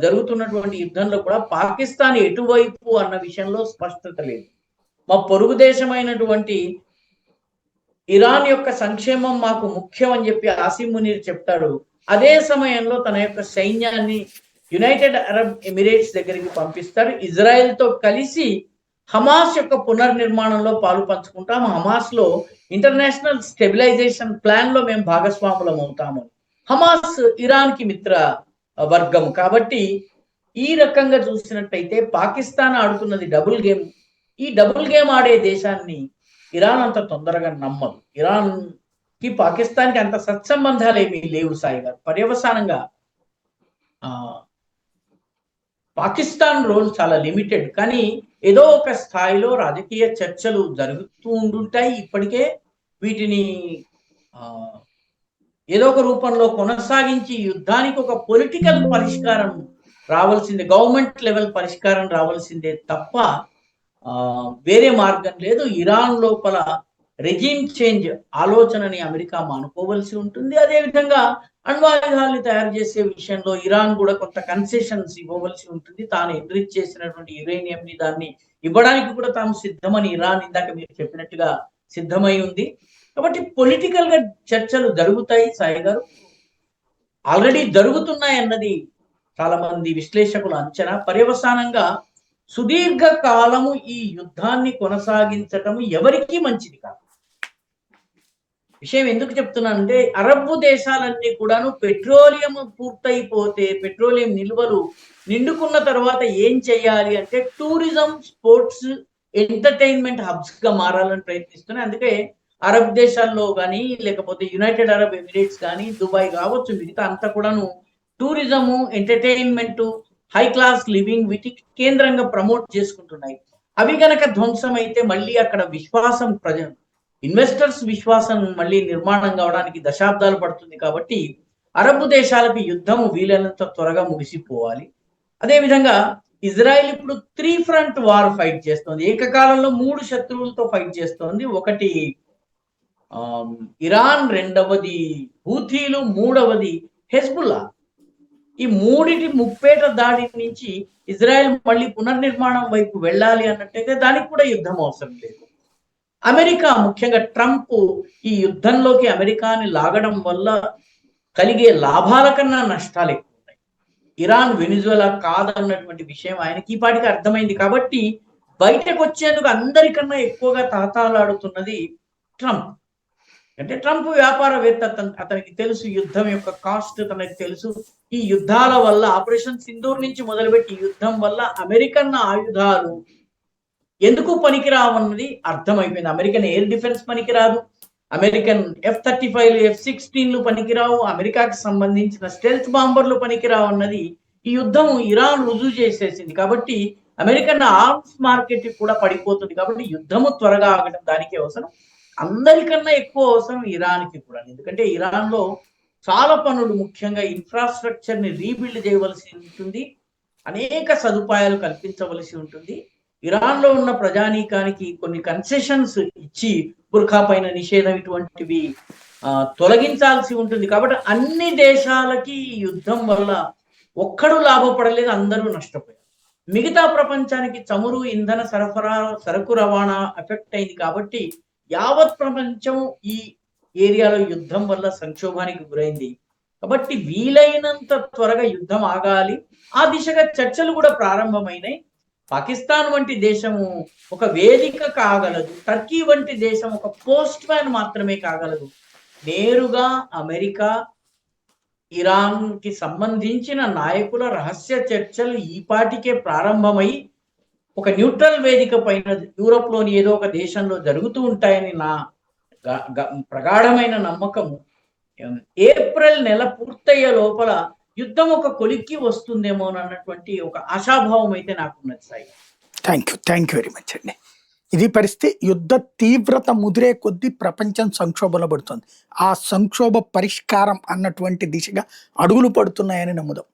జరుగుతున్నటువంటి యుద్ధంలో కూడా పాకిస్తాన్ ఎటువైపు అన్న విషయంలో స్పష్టత లేదు. మా పొరుగు దేశమైనటువంటి ఇరాన్ యొక్క సంక్షేమం మాకు ముఖ్యం అని చెప్పి ఆసిమ్ మునీర్ చెప్తాడు. అదే సమయంలో తన యొక్క సైన్యాన్ని యునైటెడ్ అరబ్ ఎమిరేట్స్ దగ్గరికి పంపిస్తారు. ఇజ్రాయెల్ తో కలిసి హమాస్ యొక్క పునర్నిర్మాణంలో పాలు పంచుకుంటాం, హమాస్ లో ఇంటర్నేషనల్ స్టెబిలైజేషన్ ప్లాన్ లో మేము భాగస్వాములం అవుతాము. హమాస్ ఇరాన్ కి మిత్ర వర్గం. కాబట్టి ఈ రకంగా చూసినట్టయితే పాకిస్తాన్ ఆడుతున్నది డబుల్ గేమ్. ఈ డబుల్ గేమ్ ఆడే దేశాన్ని ఇరాన్ అంత తొందరగా నమ్మదు. ఇరాన్ కి పాకిస్తాన్ కి అంత సత్సంబంధాలు ఏమీ లేవు సాయి గారు. పర్యవసానంగా పాకిస్తాన్ రోల్ చాలా లిమిటెడ్. కానీ ఏదో ఒక స్థాయిలో రాజకీయ చర్చలు జరుగుతూ ఉండుంటాయి. ఇప్పటికే వీటిని ఏదో ఒక రూపంలో కొనసాగించి యుద్ధానికి ఒక పొలిటికల్ పరిష్కారం రావాల్సిందే, గవర్నమెంట్ లెవెల్ పరిష్కారం రావాల్సిందే తప్ప వేరే మార్గం లేదు. ఇరాన్ లోపల రెజిమ్ చేంజ్ ఆలోచనని అమెరికా మానుకోవలసి ఉంటుంది. అదేవిధంగా అణ్వాయుధాలను తయారు చేసే విషయంలో ఇరాన్ కూడా కొంత కన్సెషన్స్ ఇవ్వవలసి ఉంటుంది. తాను ఎన్రిచ్ చేసినటువంటి యురేనియం ని దాన్ని ఇవ్వడానికి కూడా తాము సిద్ధమని ఇరాన్ ఇందాక మీరు చెప్పినట్టుగా సిద్ధమై ఉంది. కాబట్టి పొలిటికల్ గా చర్చలు జరుగుతాయి సాయి గారు, ఆల్రెడీ జరుగుతున్నాయి అన్నది చాలా మంది విశ్లేషకుల అంచనా. పర్యవసానంగా సుదీర్ఘ కాలము ఈ యుద్ధాన్ని కొనసాగించటం ఎవరికీ మంచిది కాదు. విషయం ఎందుకు చెప్తున్నానంటే అరబ్ దేశాలన్నీ కూడాను పెట్రోలియం పూర్తయిపోతే, పెట్రోలియం నిల్వలు నిండుకున్న తర్వాత ఏం చేయాలి అంటే టూరిజం, స్పోర్ట్స్, ఎంటర్టైన్మెంట్ హబ్స్ గా మారాలని ప్రయత్నిస్తున్నాయి. అందుకే అరబ్ దేశాల్లో కానీ లేకపోతే యునైటెడ్ అరబ్ ఎమిరేట్స్ కానీ దుబాయ్ కావచ్చు, మిగతా అంతా కూడాను tourism, entertainment, high class living వీటికి కేంద్రంగా ప్రమోట్ చేసుకుంటున్నాయి. అవి గనక ధ్వంసం అయితే మళ్ళీ అక్కడ విశ్వాసం, ఇన్వెస్టర్స్ విశ్వాసం మళ్ళీ నిర్మాణం కావడానికి దశాబ్దాలు పడుతుంది. కాబట్టి అరబ్ దేశాలకు యుద్ధము వీలైనంత త్వరగా ముగిసిపోవాలి. అదేవిధంగా ఇజ్రాయెల్ ఇప్పుడు 3 ఫ్రంట్ వార్ ఫైట్ చేస్తోంది. ఏకకాలంలో 3 శత్రువులతో ఫైట్ చేస్తోంది. ఒకటి ఇరాన్, రెండవది హూథీలు, మూడవది హెజ్బుల్లా. ఈ మూడిటి ముప్పేట దాడి నుంచి ఇజ్రాయెల్ మళ్ళీ పునర్నిర్మాణం వైపు వెళ్ళాలి అన్నట్టయితే దానికి కూడా యుద్ధం అవసరం లేదు. అమెరికా ముఖ్యంగా ట్రంప్ ఈ యుద్ధంలోకి అమెరికాని లాగడం వల్ల కలిగే లాభాల కన్నా నష్టాలు ఎక్కువ ఉన్నాయి. ఇరాన్ వెనిజులా కాదన్నటువంటి విషయం ఆయనకి ఈ పాటికి అర్థమైంది కాబట్టి బయటకు వచ్చేందుకు అందరికన్నా ఎక్కువగా తహతహలాడుతున్నది ట్రంప్. అంటే ట్రంప్ వ్యాపారవేత్త, అతనికి తెలుసు యుద్ధం యొక్క కాస్ట్, తనకి తెలుసు ఈ యుద్ధాల వల్ల ఆపరేషన్ సింధూర్ నుంచి మొదలుపెట్టి యుద్ధం వల్ల అమెరికన్ ఆయుధాలు ఎందుకు పనికిరావన్నది అర్థమైపోయింది. అమెరికన్ ఎయిర్ డిఫెన్స్ పనికిరాదు, అమెరికన్ F-35 F-16 పనికిరావు, అమెరికాకి సంబంధించిన స్టెల్త్ బాంబర్లు పనికిరావు అన్నది ఈ యుద్ధం ఇరాన్ రుజువు చేసేసింది. కాబట్టి అమెరికన్ ఆర్మ్స్ మార్కెట్ కూడా పడిపోతుంది. కాబట్టి యుద్ధము త్వరగా ఆగడం దానికి అవసరం, అందరికన్నా ఎక్కువ అవసరం ఇరాన్కి కూడా. ఎందుకంటే ఇరాన్ లో చాలా పనులు, ముఖ్యంగా ఇన్ఫ్రాస్ట్రక్చర్ ని రీబిల్డ్ చేయవలసి ఉంటుంది, అనేక సదుపాయాలు కల్పించవలసి ఉంటుంది. ఇరాన్ లో ఉన్న ప్రజానీకానికి కొన్ని కన్సెషన్స్ ఇచ్చి బుర్ఖా పైన నిషేధం ఇటువంటివి తొలగించాల్సి ఉంటుంది. కాబట్టి అన్ని దేశాలకి ఈ యుద్ధం వల్ల ఒక్కడు లాభపడలేదు, అందరూ నష్టపోయారు. మిగతా ప్రపంచానికి చమురు, ఇంధన సరఫరా, సరుకు రవాణా ఎఫెక్ట్ అయింది. కాబట్టి యావత్ ప్రపంచం ఈ ఏరియాలో యుద్ధం వల్ల సంక్షోభానికి గురైంది. కాబట్టి వీలైనంత త్వరగా యుద్ధం ఆగాలి. ఆ దిశగా చర్చలు కూడా ప్రారంభమైనాయి. పాకిస్తాన్ వంటి దేశము ఒక వేదిక కాగలదు, టర్కీ వంటి దేశం ఒక పోస్ట్ మ్యాన్ మాత్రమే కాగలదు. నేరుగా అమెరికా, ఇరాన్ కి సంబంధించిన నాయకుల రహస్య చర్చలు ఈ పాటికే ప్రారంభమై ఒక న్యూట్రల్ వేదిక పైన యూరోప్ లోని ఏదో ఒక దేశంలో జరుగుతూ ఉంటాయని నా ప్రగాఢమైన నమ్మకము. ఏప్రిల్ నెల పూర్తయ్యే లోపల యుద్ధం ఒక కొలిక్కి వస్తుందేమో అన్నటువంటి ఒక ఆశాభావం అయితే నాకున్నది Sai. Thank you very much అండి. ఇది పరిస్థితి. యుద్ధ తీవ్రత ముదిరే కొద్దీ ప్రపంచం సంక్షోభంలో పడుతుంది. ఆ సంక్షోభ పరిష్కారం అన్నటువంటి దిశగా అడుగులు పడుతున్నాయని నమ్ముదాం.